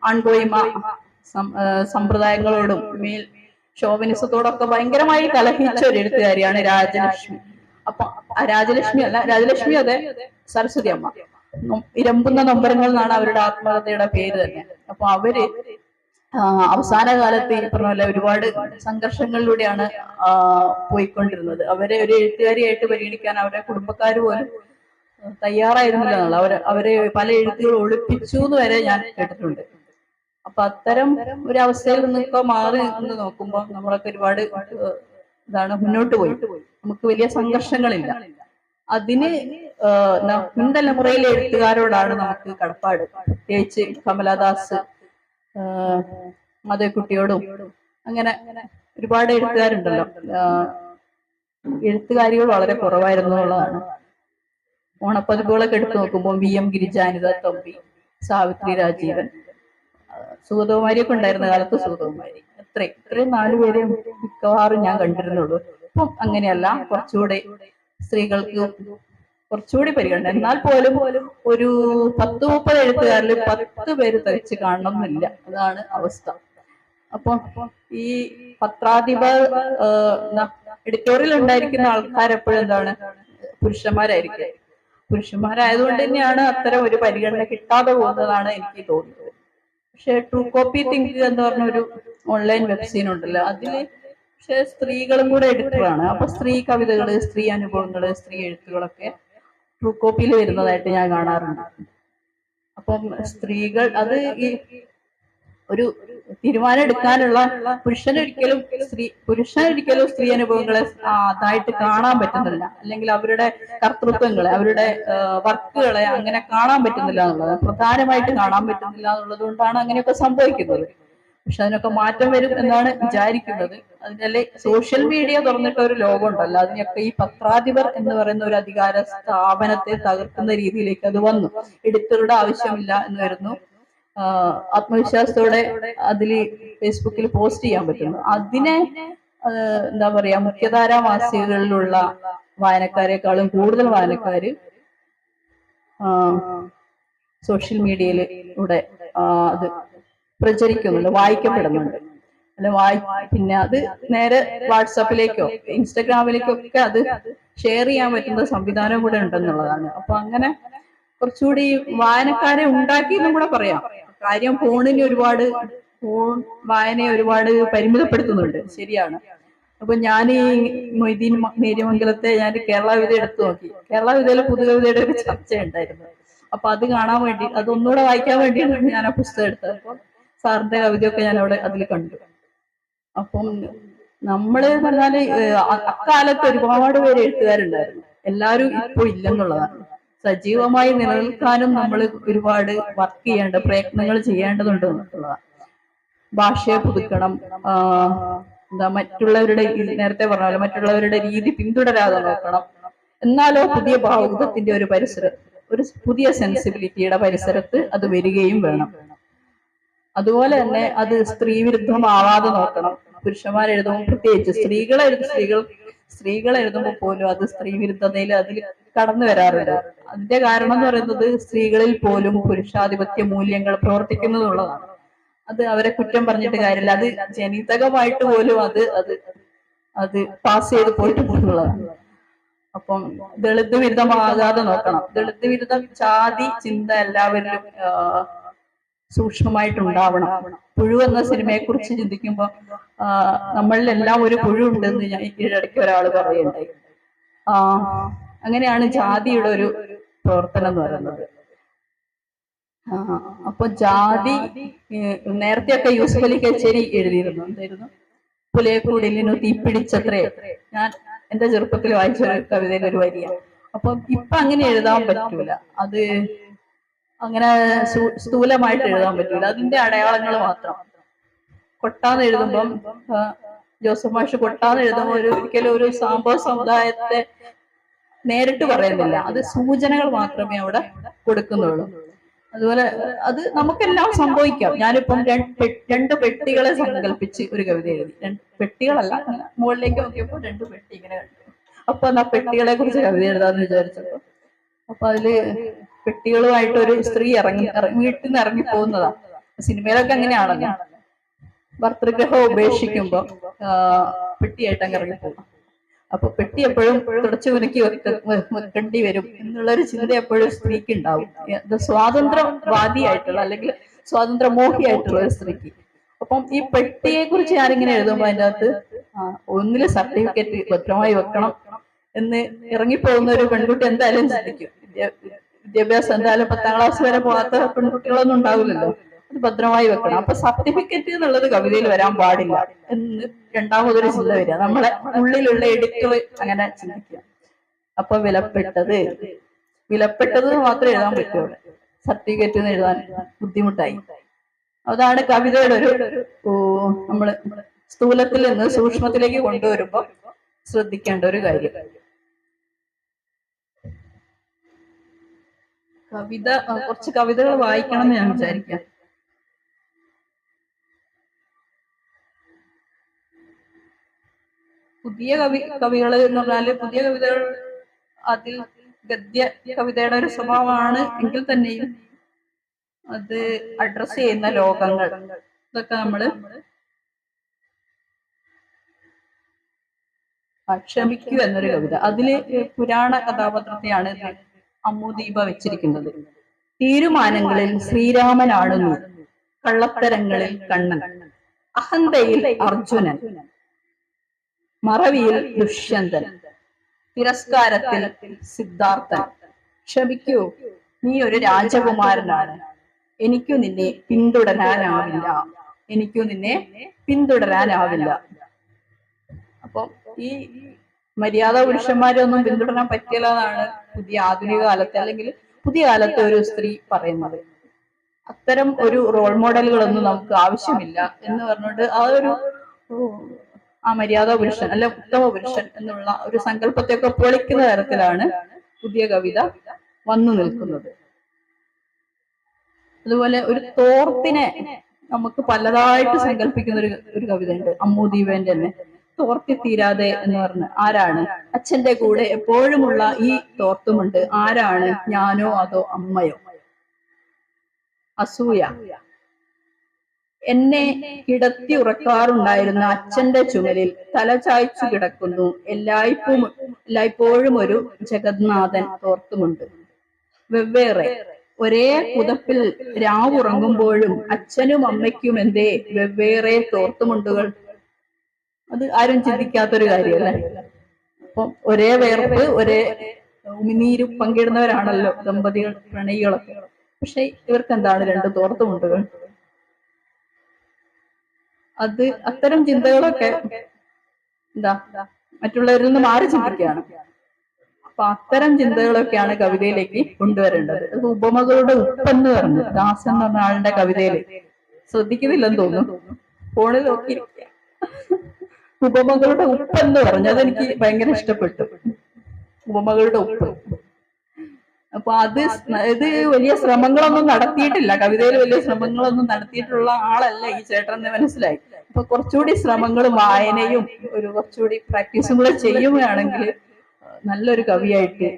ആൺകോയ്മ സമ്പ്രദായങ്ങളോടും മേൽ ഷോവിനിസത്തോടൊക്കെ ഭയങ്കരമായി കലഹിച്ച ഒരു എഴുത്തുകാരിയാണ് രാജലക്ഷ്മി. അപ്പൊ രാജലക്ഷ്മി അതെ, സരസ്വതി അമ്മ. ഇരമ്പുന്ന നൊമ്പരങ്ങൾ എന്നാണ് അവരുടെ ആത്മകഥയുടെ പേര് തന്നെ. അപ്പൊ അവര് അവസാന കാലത്ത് ഈ പറഞ്ഞ പോലെ ഒരുപാട് സംഘർഷങ്ങളിലൂടെയാണ് പോയിക്കൊണ്ടിരുന്നത്. അവരെ ഒരു എഴുത്തുകാരിയായിട്ട് പരിഗണിക്കാൻ അവരുടെ കുടുംബക്കാർ പോലും തയ്യാറായിരുന്നില്ല. അവരെ പല എഴുത്തുകൾ ഒളിപ്പിച്ചു എന്ന് വരെ ഞാൻ കേട്ടിട്ടുണ്ട്. അപ്പൊ അത്തരം ഒരു അവസ്ഥയിൽ നിന്നൊക്കെ മാറി നിന്ന് നോക്കുമ്പോൾ നമ്മളൊക്കെ ഒരുപാട് മുന്നോട്ട് പോയി. നമുക്ക് വലിയ സംഘർഷങ്ങളില്ല. അതിന് മുൻതലമുറയിലെ എഴുത്തുകാരോടാണ് നമുക്ക് കടപ്പാട്. പ്രത്യേകിച്ച് കമലാദാസ്, മധുക്കുട്ടിയോടും അങ്ങനെ ഒരുപാട് എഴുത്തുകാരുണ്ടല്ലോ, എഴുത്തുകാരികൾ വളരെ കുറവായിരുന്നു എന്നുള്ളതാണ്. ഓണപ്പതിപ്പുകളൊക്കെ എടുത്തു നോക്കുമ്പോൾ VM ഗിരിജാനിത തമ്പി, സാവിത്രി രാജീവൻ, സുഗതകുമാരിയൊക്കെ ഉണ്ടായിരുന്ന കാലത്ത് സുഗതകുമാരി, ഇത്രയും 4 പേരെയും മിക്കവാറും ഞാൻ കണ്ടിരുന്നുള്ളൂ. ഇപ്പം അങ്ങനെയല്ല, കുറച്ചുകൂടെ സ്ത്രീകൾക്ക് കുറച്ചുകൂടി പരിഗണന. എന്നാൽ പോലും ഒരു 10-30 എഴുത്തുകാരിൽ 10 പേര് തികച്ച് കാണണമെന്നില്ല. അതാണ് അവസ്ഥ. അപ്പൊ ഈ പത്രാധിപർ എഡിറ്റോറിയൽ ഉണ്ടായിരിക്കുന്ന ആൾക്കാരെപ്പോഴും എന്താണ്, പുരുഷന്മാരായിരിക്കും. പുരുഷന്മാരായതുകൊണ്ട് തന്നെയാണ് അത്തരം ഒരു പരിഗണന കിട്ടാതെ പോകുന്നതാണ് എനിക്ക് തോന്നുന്നത്. പക്ഷെ ട്രൂ കോപ്പി തിങ്ക് എന്ന് പറഞ്ഞ ഒരു ഓൺലൈൻ വെബ്സൈൻ ഉണ്ടല്ലോ, അതില് പക്ഷെ സ്ത്രീകളും കൂടെ എഡിറ്ററാണ്. അപ്പൊ സ്ത്രീ കവിതകള്, സ്ത്രീ അനുഭവങ്ങള്, സ്ത്രീ എഴുത്തുകളൊക്കെ ട്രൂ കോപ്പിയിൽ വരുന്നതായിട്ട് ഞാൻ കാണാറുണ്ട്. അപ്പം സ്ത്രീകൾ അത് ഈ ഒരു തീരുമാനം എടുക്കാനുള്ള പുരുഷനൊരിക്കലും സ്ത്രീ അനുഭവങ്ങളെ അതായിട്ട് കാണാൻ പറ്റുന്നില്ല, അല്ലെങ്കിൽ അവരുടെ കർത്തൃത്വങ്ങളെ, അവരുടെ വർക്കുകളെ അങ്ങനെ കാണാൻ പറ്റുന്നില്ല എന്നുള്ളത്, പ്രധാനമായിട്ട് കാണാൻ പറ്റുന്നില്ല എന്നുള്ളത് കൊണ്ടാണ് അങ്ങനെയൊക്കെ സംഭവിക്കുന്നത്. പക്ഷെ അതിനൊക്കെ മാറ്റം വരും എന്നാണ് വിചാരിക്കുന്നത്. അതിനല്ലേ സോഷ്യൽ മീഡിയ തുറന്നിട്ട ഒരു ലോകം ഉണ്ടല്ലോ, അതിനൊക്കെ ഈ പത്രാധിപർ എന്ന് പറയുന്ന ഒരു അധികാര സ്ഥാപനത്തെ തകർക്കുന്ന രീതിയിലേക്ക് അത് വന്നു. എഡിറ്ററുടെ ആവശ്യമില്ല എന്ന് വരുന്നു. ആത്മവിശ്വാസത്തോടെ അതിൽ ഫേസ്ബുക്കിൽ പോസ്റ്റ് ചെയ്യാൻ പറ്റുന്നു. അതിനെ എന്താ പറയാ, മുഖ്യധാരാ മാസികകളിലുള്ള വായനക്കാരെക്കാളും കൂടുതൽ വായനക്കാര് സോഷ്യൽ മീഡിയയിലൂടെ അത് പ്രചരിക്കുന്നുണ്ട്, വായിക്കപ്പെടുന്നുണ്ട്. പിന്നെ അത് നേരെ വാട്സാപ്പിലേക്കോ ഇൻസ്റ്റഗ്രാമിലേക്കോ ഒക്കെ അത് ഷെയർ ചെയ്യാൻ പറ്റുന്ന സംവിധാനം കൂടെ ഉണ്ടെന്നുള്ളതാണ്. അപ്പൊ അങ്ങനെ കുറച്ചുകൂടി വായനക്കാരെ ഉണ്ടാക്കി എന്നും കൂടെ പറയാം. കാര്യം ഫോൺ വായനയെ ഒരുപാട് പരിമിതപ്പെടുത്തുന്നുണ്ട്, ശരിയാണ്. അപ്പൊ ഞാൻ ഈ മൊയ്തീൻ നേര്യമംഗലത്തെ ഞാൻ കേരള കവിത എടുത്തു നോക്കി. കേരള കവിതയിലെ പുതുകവിതയുടെ ഒരു ചർച്ച ഉണ്ടായിരുന്നു. അപ്പൊ അത് കാണാൻ വേണ്ടി, അതൊന്നുകൂടെ വായിക്കാൻ വേണ്ടിയാണ് ഞാൻ ആ പുസ്തകം എടുത്തത്. അപ്പൊ സാറിന്റെ കവിതയൊക്കെ ഞാൻ അവിടെ അതിൽ കണ്ടു. അപ്പം നമ്മള് പറഞ്ഞാല് അക്കാലത്ത് ഒരുപാട് പേര് എഴുത്തുകാരുണ്ടായിരുന്നു. എല്ലാവരും ഇപ്പൊ ഇല്ലെന്നുള്ളതാണ്. സജീവമായി നിലനിൽക്കാനും നമ്മൾ ഒരുപാട് വർക്ക് ചെയ്യേണ്ട, പ്രയത്നങ്ങൾ ചെയ്യേണ്ടതുണ്ട് എന്നുള്ളതാണ്. ഭാഷയെ പുതുക്കണം, മറ്റുള്ളവരുടെ, നേരത്തെ പറഞ്ഞ പോലെ മറ്റുള്ളവരുടെ രീതി പിന്തുടരാതെ നോക്കണം. എന്നാലോ പുതിയ ഭാവുകത്തിന്റെ ഒരു ഒരു പുതിയ സെൻസിബിലിറ്റിയുടെ പരിസരത്ത് അത് വരികയും വേണം. അതുപോലെ തന്നെ അത് സ്ത്രീ വിരുദ്ധമാവാതെ നോക്കണം. പുരുഷന്മാരെഴുതുമ്പോൾ പ്രത്യേകിച്ച് സ്ത്രീകൾ എഴുതുമ്പോൾ പോലും അത് സ്ത്രീ വിരുദ്ധതയിൽ അതിൽ കടന്നു വരാറുണ്ട്. അതിന്റെ കാരണം എന്ന് പറയുന്നത് സ്ത്രീകളിൽ പോലും പുരുഷാധിപത്യ മൂല്യങ്ങൾ പ്രവർത്തിക്കുന്നതുള്ളതാണ്. അത് അവരെ കുറ്റം പറഞ്ഞിട്ട് കാര്യമില്ല, അത് ജനിതകമായിട്ട് പോലും അത് പാസ് ചെയ്ത് പോയിട്ടുള്ളതാണ്. അപ്പം ദളിത് വിരുദ്ധമാകാതെ നോക്കണം. ദളിത് വിരുദ്ധം ജാതി ചിന്ത എല്ലാവരിലും സൂക്ഷ്മമായിട്ടുണ്ടാവണം. പുഴു എന്ന സിനിമയെ കുറിച്ച് ചിന്തിക്കുമ്പോൾ നമ്മളിലെല്ലാം ഒരു പുഴു ഉണ്ടെന്ന് ഞാൻ ഈയിടയ്ക്ക് ഒരാൾ പറയുണ്ടായി. അങ്ങനെയാണ് ജാതിയുടെ ഒരു പ്രവർത്തനം എന്ന് പറയുന്നത്. അപ്പൊ ജാതി നേരത്തെയൊക്കെ യൂസഫ് അലി കച്ചേരി എഴുതിയിരുന്നു. എന്തായിരുന്നു? പുലയക്കൂടലിനു തീപ്പിടിച്ചത്രേ. ഞാൻ എന്റെ ചെറുപ്പത്തിൽ വായിച്ച ഒരു കവിതയിൽ ഒരു വരിയാണ്. അപ്പൊ ഇപ്പൊ അങ്ങനെ എഴുതാൻ പറ്റൂല, അത് അങ്ങനെ സ്ഥൂലമായിട്ട് എഴുതാൻ പറ്റൂല. അതിന്റെ അടയാളങ്ങൾ മാത്രം. കൊട്ടാന്ന് എഴുതുമ്പം ജോസഫ് മാഷ് കൊട്ടാന്ന് എഴുതുമ്പോൾ ഒരിക്കലും ഒരു സംഭവ സമുദായത്തെ നേരിട്ട് പറയുന്നില്ല, അത് സൂചനകൾ മാത്രമേ അവിടെ കൊടുക്കുന്നുള്ളൂ. അതുപോലെ അത് നമുക്കെല്ലാം സംഭവിക്കാം. ഞാനിപ്പം 2 പെട്ടികളെ സങ്കല്പിച്ച് ഒരു കവിത എഴുതി. 2 പെട്ടികളല്ല, മുകളിലേക്ക് നോക്കിയപ്പോൾ 2 പെട്ടി ഇങ്ങനെ കണ്ടു. അപ്പൊ എന്നാ പെട്ടികളെ കുറിച്ച് കവിത എഴുതാന്ന് വിചാരിച്ചപ്പോ, അപ്പൊ അതില് പെട്ടികളുമായിട്ട് ഒരു സ്ത്രീ വീട്ടിൽ നിന്ന് ഇറങ്ങി പോകുന്നതാ. സിനിമയിലൊക്കെ അങ്ങനെയാണല്ലോ, ഭർതൃഗ്രഹം ഉപേക്ഷിക്കുമ്പോ പെട്ടിയായിട്ട് അങ്ങ് ഇറങ്ങിപ്പോകും. അപ്പൊ പെട്ടി എപ്പോഴും തുടച്ചു കുലുക്കി വെക്കേണ്ടി വരും എന്നുള്ളൊരു ചിന്ത എപ്പോഴും സ്ത്രീക്ക് ഉണ്ടാവും. സ്വാതന്ത്ര്യവാദിയായിട്ടുള്ള അല്ലെങ്കിൽ സ്വാതന്ത്ര്യമോഹിയായിട്ടുള്ള ഒരു സ്ത്രീക്ക്. അപ്പം ഈ പെട്ടിയെ കുറിച്ച് ഞാനിങ്ങനെ എഴുതുമ്പോ അതിൻ്റെ അകത്ത് ഒന്നില് സർട്ടിഫിക്കറ്റ് ഭദ്രമായി വെക്കണം എന്ന് ഇറങ്ങിപ്പോകുന്ന ഒരു പെൺകുട്ടി എന്തായാലും ചിന്തിക്കും. വിദ്യാഭ്യാസം എന്തായാലും 10ാം ക്ലാസ് വരെ പോകാത്ത പെൺകുട്ടികളൊന്നും ഉണ്ടാവില്ലല്ലോ, അത് ഭദ്രമായി വെക്കണം. അപ്പൊ സർട്ടിഫിക്കറ്റ് എന്നുള്ളത് കവിതയിൽ വരാൻ പാടില്ല എന്ന് രണ്ടാമതൊരു ചിന്ത വരിക. നമ്മളെ ഉള്ളിലുള്ള എഡിറ്റർ അങ്ങനെ ചിന്തിക്കുക. അപ്പൊ വിലപ്പെട്ടത് മാത്രമേ എഴുതാൻ പറ്റുള്ളൂ, സർട്ടിഫിക്കറ്റ് എഴുതാൻ ബുദ്ധിമുട്ടായി. അതാണ് കവിതയുടെ നമ്മള് സ്ഥൂലത്തിൽ നിന്ന് സൂക്ഷ്മത്തിലേക്ക് കൊണ്ടുവരുമ്പോൾ ശ്രദ്ധിക്കേണ്ട ഒരു കാര്യം. കുറച്ച് കവിതകൾ വായിക്കണം എന്ന് ഞാൻ വിചാരിക്കാം. പുതിയ കവികൾ എന്ന് പറഞ്ഞാല് പുതിയ കവിതകൾ അതിൽ ഗദ്യ കവിതയുടെ ഒരു സ്വഭാവമാണ് എങ്കിൽ തന്നെയും അത് അഡ്രസ് ചെയ്യുന്ന ലോകങ്ങൾ ഇതൊക്കെ നമ്മള് ക്ഷമിക്കൂ എന്നൊരു കവിത. അതില് പുരാണ കഥാപാത്രത്തെയാണ് അമ്മുദീപ വെച്ചിരിക്കുന്നത്. തീരുമാനങ്ങളിൽ ശ്രീരാമനാണുന്നു, കള്ളത്തരങ്ങളിൽ കണ്ണൻ, അഹന്തയിൽ അർജുനൻ, മറവിയിൽ ദുഷ്യന്തൻ, തിരസ്കാരത്തിൽ സിദ്ധാർത്ഥൻ. ക്ഷമിക്കൂ, നീ ഒരു രാജകുമാരനാണ്, എനിക്കു നിന്നെ പിന്തുടരാനാവില്ല, എനിക്കു നിന്നെ പിന്തുടരാനാവില്ല. അപ്പൊ ഈ മര്യാദ പുരുഷന്മാരൊന്നും പിന്തുടരാൻ പറ്റില്ല എന്നാണ് പുതിയ ആധുനിക കാലത്തെ അല്ലെങ്കിൽ പുതിയ കാലത്തെ ഒരു സ്ത്രീ പറയുന്നത്. അത്തരം ഒരു റോൾ മോഡലുകളൊന്നും നമുക്ക് ആവശ്യമില്ല എന്ന് പറഞ്ഞുകൊണ്ട് ആ മര്യാദ പുരുഷൻ അല്ലെ ഉത്തമ പുരുഷൻ എന്നുള്ള ഒരു സങ്കല്പത്തെയൊക്കെ പൊളിക്കുന്ന തരത്തിലാണ് പുതിയ കവിത വന്നു നിൽക്കുന്നത്. അതുപോലെ ഒരു തോർത്തിനെ നമുക്ക് പലതായിട്ട് സങ്കല്പിക്കുന്ന ഒരു കവിതയുണ്ട് അമ്മുദീപന്റെ തന്നെ. തോർത്തി തീരാതെ എന്ന് പറഞ്ഞ് ആരാണ്? അച്ഛന്റെ കൂടെ എപ്പോഴുമുള്ള ഈ തോർത്തുമുണ്ട്, ആരാണ്? ഞാനോ അതോ അമ്മയോ? അസൂയ. എന്നെ കിടത്തി ഉറക്കാറുണ്ടായിരുന്ന അച്ഛന്റെ ചുമലിൽ തല ചായ്ച്ചു കിടക്കുന്നു, എല്ലായ്പ്പോഴും ഒരു ജഗന്നാഥൻ തോർത്തുമുണ്ട്. വെവ്വേറെ ഒരേ പുതപ്പിൽ രാവുറങ്ങുമ്പോഴും അച്ഛനും അമ്മയ്ക്കും എന്തേ വെവ്വേറെ തോർത്തുമുണ്ടുകൾ? അത് ആരും ചിന്തിക്കാത്തൊരു കാര്യമല്ലേ. അപ്പം ഒരേ വേർപ്പ് ഒരേ ഉമിനീര് പങ്കിടുന്നവരാണല്ലോ ദമ്പതികൾ, പ്രണയികളൊക്കെ. പക്ഷെ ഇവർക്ക് എന്താണ് രണ്ട് തോർത്തുമുണ്ടുകൾ? അത് അത്തരം ചിന്തകളൊക്കെ എന്താ മറ്റുള്ളവരിൽ നിന്ന് മാറി ചിന്തിക്കുകയാണ്. അപ്പൊ അത്തരം ചിന്തകളൊക്കെയാണ് കവിതയിലേക്ക് കൊണ്ടുവരേണ്ടത്. അത് ഉപമകളുടെ ഉപ്പെന്ന് പറഞ്ഞു ദാസൻ എന്ന് പറഞ്ഞ ആളുടെ കവിതയില് ശ്രദ്ധിക്കുന്നില്ലെന്ന് തോന്നുന്നു, ഫോണിൽ നോക്കിയിരിക്കുക. ഉപമകളുടെ ഉപ്പ് എന്ന് പറഞ്ഞു, അതെനിക്ക് ഭയങ്കര ഇഷ്ടപ്പെട്ടു. ഉപമകളുടെ ഉപ്പ്. അപ്പൊ ഇത് വലിയ ശ്രമങ്ങളൊന്നും നടത്തിയിട്ടില്ല, കവിതയിൽ വലിയ ശ്രമങ്ങളൊന്നും നടത്തിയിട്ടുള്ള ആളല്ല ഈ ചേട്ടൻ എന്ന് മനസ്സിലായി. അപ്പൊ കുറച്ചുകൂടി ശ്രമങ്ങളും വായനയും ഒരു കുറച്ചുകൂടി പ്രാക്ടീസും കൂടെ ചെയ്യുകയാണെങ്കിൽ നല്ലൊരു കവിയായിട്ട്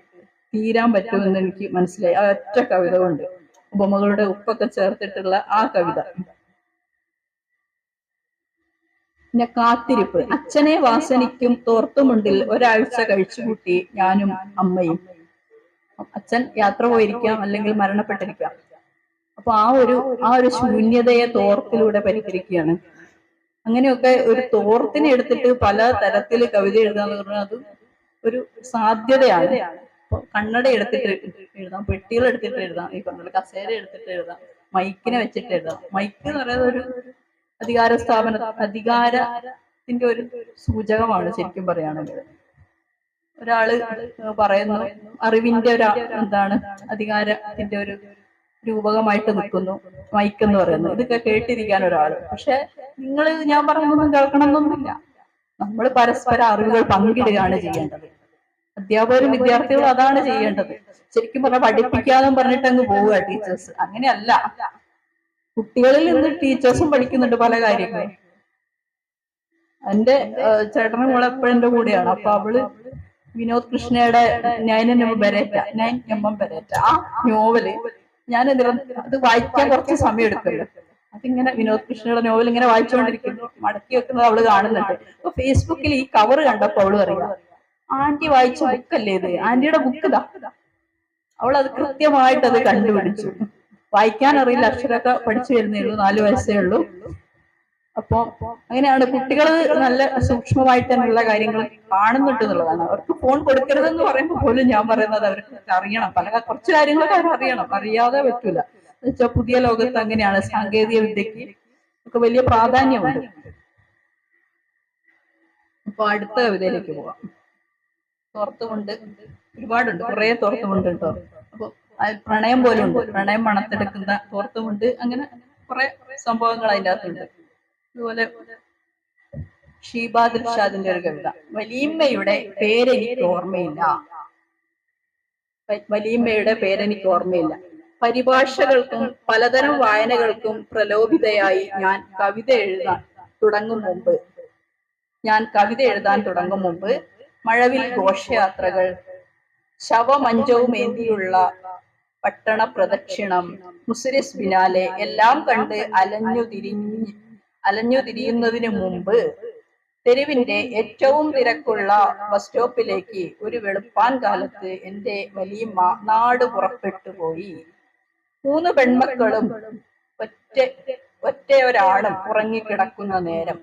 തീരാൻ പറ്റുമെന്ന് എനിക്ക് മനസ്സിലായി ആ ഒറ്റ കവിത കൊണ്ട്. ഉപമകളുടെ ഉപ്പൊക്കെ ചേർത്തിട്ടുള്ള ആ കവിത. പിന്നെ കാത്തിരിപ്പ്. അച്ഛനെ വാസനിക്കും തോർത്തുമുണ്ടിൽ ഒരാഴ്ച കഴിച്ചുകൂട്ടി ഞാനും അമ്മയും. അച്ഛൻ യാത്ര പോയിരിക്കാം, അല്ലെങ്കിൽ മരണപ്പെട്ടിരിക്കാം. അപ്പൊ ആ ഒരു ശൂന്യതയെ തോർത്തിലൂടെ പരിഹരിക്കുകയാണ്. അങ്ങനെയൊക്കെ ഒരു തോർത്തിനെ എടുത്തിട്ട് പല തരത്തിൽ കവിത എഴുതാന്ന് പറഞ്ഞാൽ അത് ഒരു സാധ്യതയാണ്. കണ്ണട എടുത്തിട്ട് എഴുതാം, പെട്ടികൾ എടുത്തിട്ട് എഴുതാം, ഈ പറഞ്ഞ കസേര എടുത്തിട്ട് എഴുതാം, മൈക്കിനെ വെച്ചിട്ട് എഴുതാം. മൈക്ക് എന്ന് പറയുന്നത് ഒരു അധികാരത്തിന്റെ ഒരു സൂചകമാണ് ശരിക്കും പറയുകയാണെങ്കിൽ. ഒരാള് പറയുന്നു അറിവിന്റെ അധികാരത്തിന്റെ ഒരു രൂപകമായിട്ട് നിൽക്കുന്നു മൈക്ക് എന്ന് പറയുന്നത്. ഇതൊക്കെ കേട്ടിരിക്കാൻ ഒരാള്. പക്ഷെ ഞാൻ പറഞ്ഞൊന്നും കേൾക്കണം എന്നൊന്നുമില്ല. നമ്മൾ പരസ്പര അറിവുകൾ പങ്കിടുകയാണ് ചെയ്യേണ്ടത്. അധ്യാപകരും വിദ്യാർത്ഥികളും അതാണ് ചെയ്യേണ്ടത്. ശരിക്കും പറഞ്ഞാൽ പഠിപ്പിക്കാന്നും പറഞ്ഞിട്ട് അങ്ങ് പോവുക ടീച്ചേഴ്സ്. അങ്ങനെയല്ല, കുട്ടികളിൽ നിന്ന് ടീച്ചേഴ്സും പഠിക്കുന്നുണ്ട് പല കാര്യങ്ങളും. എന്റെ ചേട്ടനും മോളെ എപ്പോഴും എന്റെ കൂടെയാണ്. അപ്പൊ അവള് വിനോദ് കൃഷ്ണയുടെ 9 MM ബെരേറ്റ ആ നോവല് ഞാൻ അത് വായിക്കാൻ കുറച്ച് സമയം എടുക്കുമല്ലോ. അതിങ്ങനെ വിനോദ് കൃഷ്ണയുടെ നോവൽ ഇങ്ങനെ വായിച്ചുകൊണ്ടിരിക്കുന്നു, മടക്കി വെക്കുന്നത് അവള് കാണുന്നുണ്ട്. അപ്പൊ ഫേസ്ബുക്കിൽ ഈ കവർ കണ്ടപ്പോ അവള് അറിയാം, ആന്റി വായിച്ച ബുക്കല്ലേ ഇത്, ആന്റിയുടെ ബുക്ക് ഇതാ. അവൾ അത് കൃത്യമായിട്ട് അത് കണ്ടുപിടിച്ചു. വായിക്കാൻ അറിയില്ല, അക്ഷരമൊക്കെ പഠിച്ചു വരുന്നേ ഉള്ളൂ, 4 വയസ്സേ ഉള്ളൂ. അപ്പൊ അങ്ങനെയാണ് കുട്ടികൾ നല്ല സൂക്ഷ്മമായിട്ട് തന്നെയുള്ള കാര്യങ്ങൾ കാണുന്നുണ്ട് എന്നുള്ളതാണ്. അവർക്ക് ഫോൺ കൊടുക്കരുതെന്ന് പറയുമ്പോൾ പോലും ഞാൻ പറയുന്നത് അവർക്ക് അറിയണം, കുറച്ച് കാര്യങ്ങളൊക്കെ അവർ അറിയണം, അറിയാതെ പറ്റൂല. എന്നുവെച്ചാൽ പുതിയ ലോകത്ത് അങ്ങനെയാണ്, സാങ്കേതിക വിദ്യക്ക് ഒക്കെ വലിയ പ്രാധാന്യമുണ്ട്. അപ്പൊ അടുത്ത കവിതയിലേക്ക് പോവാം. തോർത്തുകൊണ്ട് ഒരുപാടുണ്ട്, കുറെ തോർത്തുമുണ്ട് കേട്ടോ. അപ്പൊ പ്രണയം പോലും ഉണ്ട്, പ്രണയം മണത്തെടുക്കുന്ന തോർത്തുമുണ്ട്. അങ്ങനെ കുറെ സംഭവങ്ങൾ അതിൻ്റെ അകത്തുണ്ട്. അതുപോലെ ഷീബ ദിൽഷാദിന്റെ ഒരു കവിത. വലീമ്മയുടെ പേരെനിക്ക് ഓർമ്മയില്ല, വലീമ്മയുടെ പേരെനിക്ക് ഓർമ്മയില്ല. പരിഭാഷകൾക്കും പലതരം വായനകൾക്കും പ്രലോഭിതയായി ഞാൻ കവിത എഴുതാൻ തുടങ്ങും മുമ്പ് മഴവിൽ ഘോഷയാത്രകൾ, ശവമഞ്ചവുമേന്തിയുള്ള പട്ടണ പ്രദക്ഷിണം, മുസ്രിസ് ബിനാലെ എല്ലാം കണ്ട് അലഞ്ഞു തിരിയുന്നതിനു മുമ്പ് തെരുവിന്റെ ഏറ്റവും തിരക്കുള്ള ബസ് സ്റ്റോപ്പിലേക്ക് ഒരു വെളുപ്പാൻ കാലത്ത് എന്റെ വലീമ്മ നാട് പുറപ്പെട്ടു പോയി. 3 പെൺമക്കളും ഒറ്റയൊരാളും ഉറങ്ങിക്കിടക്കുന്ന നേരം,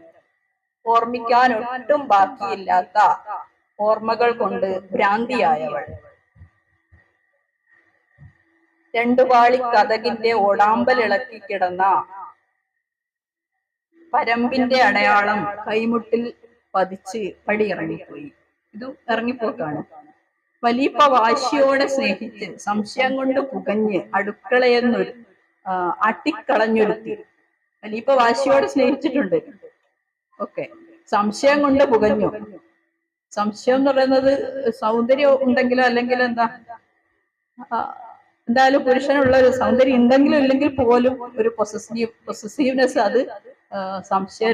ഓർമ്മിക്കാൻ ഒട്ടും ബാക്കിയില്ലാത്ത ഓർമ്മകൾ കൊണ്ട് ഭ്രാന്തിയായവൾ, 2 പാളി കതകിന്റെ ഓടാമ്പലിളക്കി കിടന്ന പരമ്പിന്റെ അടയാളം കൈമുട്ടിൽ പതിച്ച് പടിയിറങ്ങിപ്പോയി. ഇതും ഇറങ്ങിപ്പോക്കാണ്. വലീപ്പ വാശിയോടെ സ്നേഹിച്ച് സംശയം കൊണ്ട് പുകഞ്ഞ് അടുക്കളയെന്നൊരു അട്ടിക്കളഞ്ഞൊരുത്തി. വലീപ്പ വാശിയോടെ സ്നേഹിച്ചിട്ടുണ്ട്. ഓക്കെ, സംശയം കൊണ്ട് പുകഞ്ഞു. സംശയം എന്ന് പറയുന്നത് സൗന്ദര്യം ഉണ്ടെങ്കിലോ അല്ലെങ്കിൽ എന്തായാലും പുരുഷനുള്ള ഒരു സൗന്ദര്യം ഉണ്ടെങ്കിലും ഇല്ലെങ്കിൽ പോലും ഒരു പൊസസീവ്നെസ് അത് സംശയ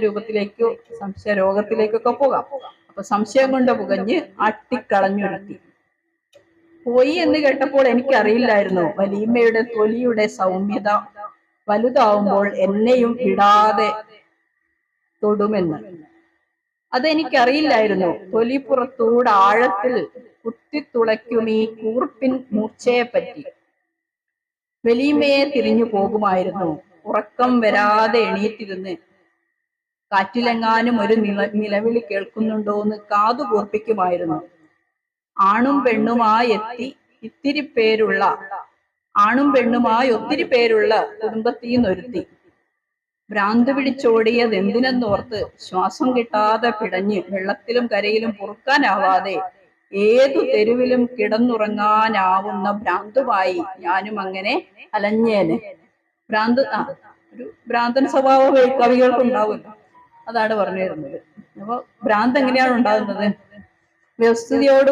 രോഗത്തിലേക്കൊക്കെ പോകാം. അപ്പൊ സംശയം കൊണ്ട് പുകഞ്ഞ് അട്ടിക്കളഞ്ഞൊരുത്തി പോയി എന്ന് കേട്ടപ്പോൾ എനിക്കറിയില്ലായിരുന്നു വലീമ്മയുടെ തൊലിയുടെ സൗമ്യത വലുതാവുമ്പോൾ എന്നെയും വിടാതെ തൊടുമെന്ന്. അതെനിക്കറിയില്ലായിരുന്നു. തൊലിപ്പുറത്തൂടെ ആഴത്തിൽ കുത്തിത്തുളയ്ക്കും ഈ കൂർപ്പിൻ മൂർച്ചയെപ്പറ്റി. വലീമ്മയെ തിരിഞ്ഞു പോകുമായിരുന്നു. ഉറക്കം വരാതെ എണീറ്റിരുന്ന് കാറ്റിലെങ്ങാനും ഒരു നിലവിളി കേൾക്കുന്നുണ്ടോന്ന് കാതു കൂർപ്പിക്കുമായിരുന്നു. ആണും പെണ്ണുമായി ഒത്തിരി പേരുള്ള കുടുംബത്തീന്നൊരുത്തി. ഭ്രാന്ത് പിടിച്ചോടിയത് എന്തിനെന്നോർത്ത് ശ്വാസം കിട്ടാതെ പിടഞ്ഞ് വെള്ളത്തിലും കരയിലും പൊറുക്കാനാവാതെ ഏതു തെരുവിലും കിടന്നുറങ്ങാനാവുന്ന ഭ്രാന്തുമായി ഞാനും അങ്ങനെ അലഞ്ഞേനെ. ഒരു ഭ്രാന്തൻ സ്വഭാവം കവികൾക്ക് ഉണ്ടാവുമല്ലോ, അതാണ് പറഞ്ഞു തരുന്നത്. അപ്പൊ ഭ്രാന്ത് എങ്ങനെയാണ് ഉണ്ടാകുന്നത്? വ്യവസ്ഥിതിയോട്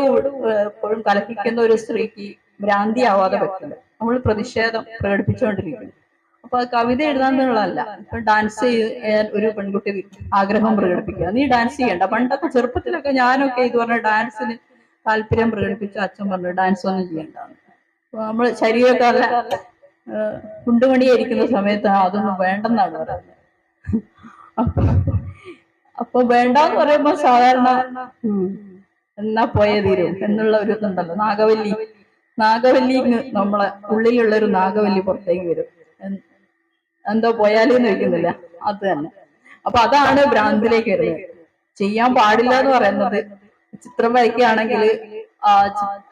എപ്പോഴും കലഹിക്കുന്ന ഒരു സ്ത്രീക്ക് ഭ്രാന്തിയാവാതെ പറ്റില്ല. നമ്മൾ പ്രതിഷേധം പ്രകടിപ്പിച്ചുകൊണ്ടിരിക്കുന്നു. അപ്പൊ കവിത എഴുതാന്നുള്ളതല്ല. ഇപ്പൊ ഡാൻസ് ചെയ്യാൻ ഒരു പെൺകുട്ടി ആഗ്രഹം പ്രകടിപ്പിക്കുക, നീ ഡാൻസ് ചെയ്യണ്ട. പണ്ടൊക്കെ ചെറുപ്പത്തിലൊക്കെ ഞാനൊക്കെ ഇത് പറഞ്ഞ ഡാൻസിന് താല്പര്യം പ്രകടിപ്പിച്ച അച്ഛൻ പറഞ്ഞു ഡാൻസ് ഒന്നും ചെയ്യണ്ടാന്ന്. നമ്മൾ ശരീരമൊക്കെ നല്ല കുണ്ടുമണിയായിരിക്കുന്ന സമയത്ത് അതൊന്നും വേണ്ടെന്നാണ് പറയുന്നത്. അപ്പൊ വേണ്ടെന്ന് പറയുമ്പോ സാധാരണ എന്നാ പോയ തീരും എന്നുള്ള ഒരു ഇതുണ്ടല്ലോ. നാഗവല്ലി നമ്മളെ ഉള്ളിലുള്ള ഒരു നാഗവല്ലി പുറത്തേക്ക് വരും. എന്തോ പോയാലെന്ന് വെക്കുന്നില്ല, അത് തന്നെ. അപ്പൊ അതാണ് ഭ്രാന്തിലേക്ക് വരുന്നത്. ചെയ്യാൻ പാടില്ല എന്ന് പറയുന്നത് ചിത്രം വരയ്ക്കുകയാണെങ്കിൽ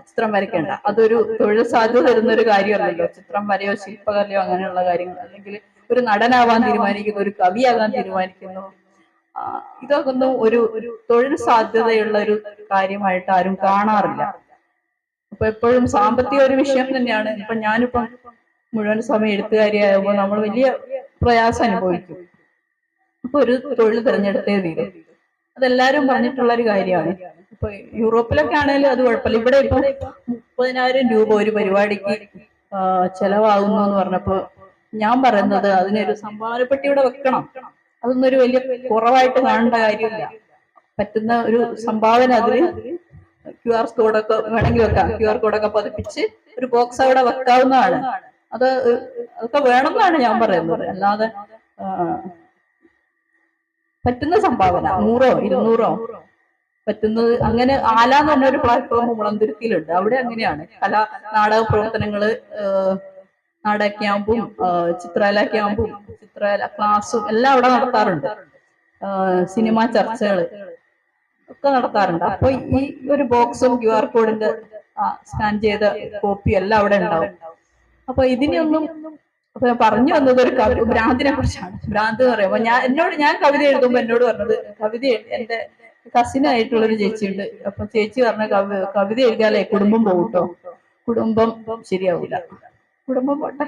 ചിത്രം വരയ്ക്കേണ്ട, അതൊരു തൊഴിൽ സാധ്യത തരുന്ന ഒരു കാര്യമല്ലല്ലോ. ചിത്രം വരയോ ശില്പകലയോ അങ്ങനെയുള്ള കാര്യങ്ങൾ, അല്ലെങ്കിൽ ഒരു നടനാവാൻ തീരുമാനിക്കുന്നു, ഒരു കവിയാകാൻ തീരുമാനിക്കുന്നു, ഇതൊക്കെ ഒന്നും ഒരു തൊഴിൽ സാധ്യതയുള്ള ഒരു കാര്യമായിട്ട് ആരും കാണാറില്ല. അപ്പൊ എപ്പോഴും സാമ്പത്തിക ഒരു വിഷയം തന്നെയാണ്. ഇപ്പൊ ഞാനിപ്പം മുഴുവൻ സമയം എഴുത്തുകാരിയാകുമ്പോൾ നമ്മൾ വലിയ പ്രയാസം അനുഭവിക്കും. അപ്പൊ ഒരു തൊഴിൽ തിരഞ്ഞെടുത്തേ തീരും. അതെല്ലാരും പറഞ്ഞിട്ടുള്ള ഒരു കാര്യമാണ്. ഇപ്പൊ യൂറോപ്പിലൊക്കെ ആണെങ്കിലും അത് കുഴപ്പമില്ല. ഇവിടെ ഇപ്പൊ 30,000 രൂപ ഒരു പരിപാടിക്ക് ചെലവാകുന്നു എന്ന് പറഞ്ഞപ്പോ ഞാൻ പറയുന്നത് അതിനൊരു സംഭാവനപ്പെട്ടി ഇവിടെ വെക്കണം. അതൊന്നും ഒരു വലിയ കുറവായിട്ട് കാണേണ്ട കാര്യമില്ല. പറ്റുന്ന ഒരു സംഭാവന അതിൽ QR കോഡൊക്കെ വേണമെങ്കിൽ വെക്കാം. QR കോഡൊക്കെ പതിപ്പിച്ച് ഒരു ബോക്സ് അവിടെ വെക്കാവുന്നതാണ്. അതൊക്കെ വേണമെന്നാണ് ഞാൻ പറയുന്നത്. അല്ലാതെ പറ്റുന്ന സംഭാവന 100 200 പറ്റുന്നത്. അങ്ങനെ ആലാന്ന് പറഞ്ഞ ഒരു പ്ലാറ്റ്ഫോം മുളന്തുരുത്തിയിലുണ്ട്. അവിടെ അങ്ങനെയാണ് നാടക പ്രവർത്തനങ്ങള്, നാടക ക്യാമ്പും ചിത്രകല ക്യാമ്പും ചിത്രകല ക്ലാസ്സും എല്ലാം അവിടെ നടത്താറുണ്ട്. സിനിമാ ചർച്ചകൾ ഒക്കെ നടത്താറുണ്ട്. അപ്പൊ ഈ ഒരു ബോക്സും QR കോഡിന്റെ സ്കാൻ ചെയ്ത കോപ്പി എല്ലാം അവിടെ ഉണ്ടാവും. അപ്പൊ ഇതിനൊന്നും പറഞ്ഞു വന്നത് ഒരു ഭ്രാന്തിനെ കുറിച്ചാണ്. ഭ്രാന്ത് എന്ന് പറയുമ്പോ ഞാൻ കവിത എഴുതുമ്പോ എന്നോട് പറഞ്ഞത്, കവിത എന്റെ കസിനായിട്ടുള്ളൊരു ചേച്ചിയുണ്ട്. അപ്പൊ ചേച്ചി പറഞ്ഞ കവിത എഴുതിയാലേ കുടുംബം പോകട്ടോ, കുടുംബം ശരിയാവൂല. കുടുംബം പോട്ടെ,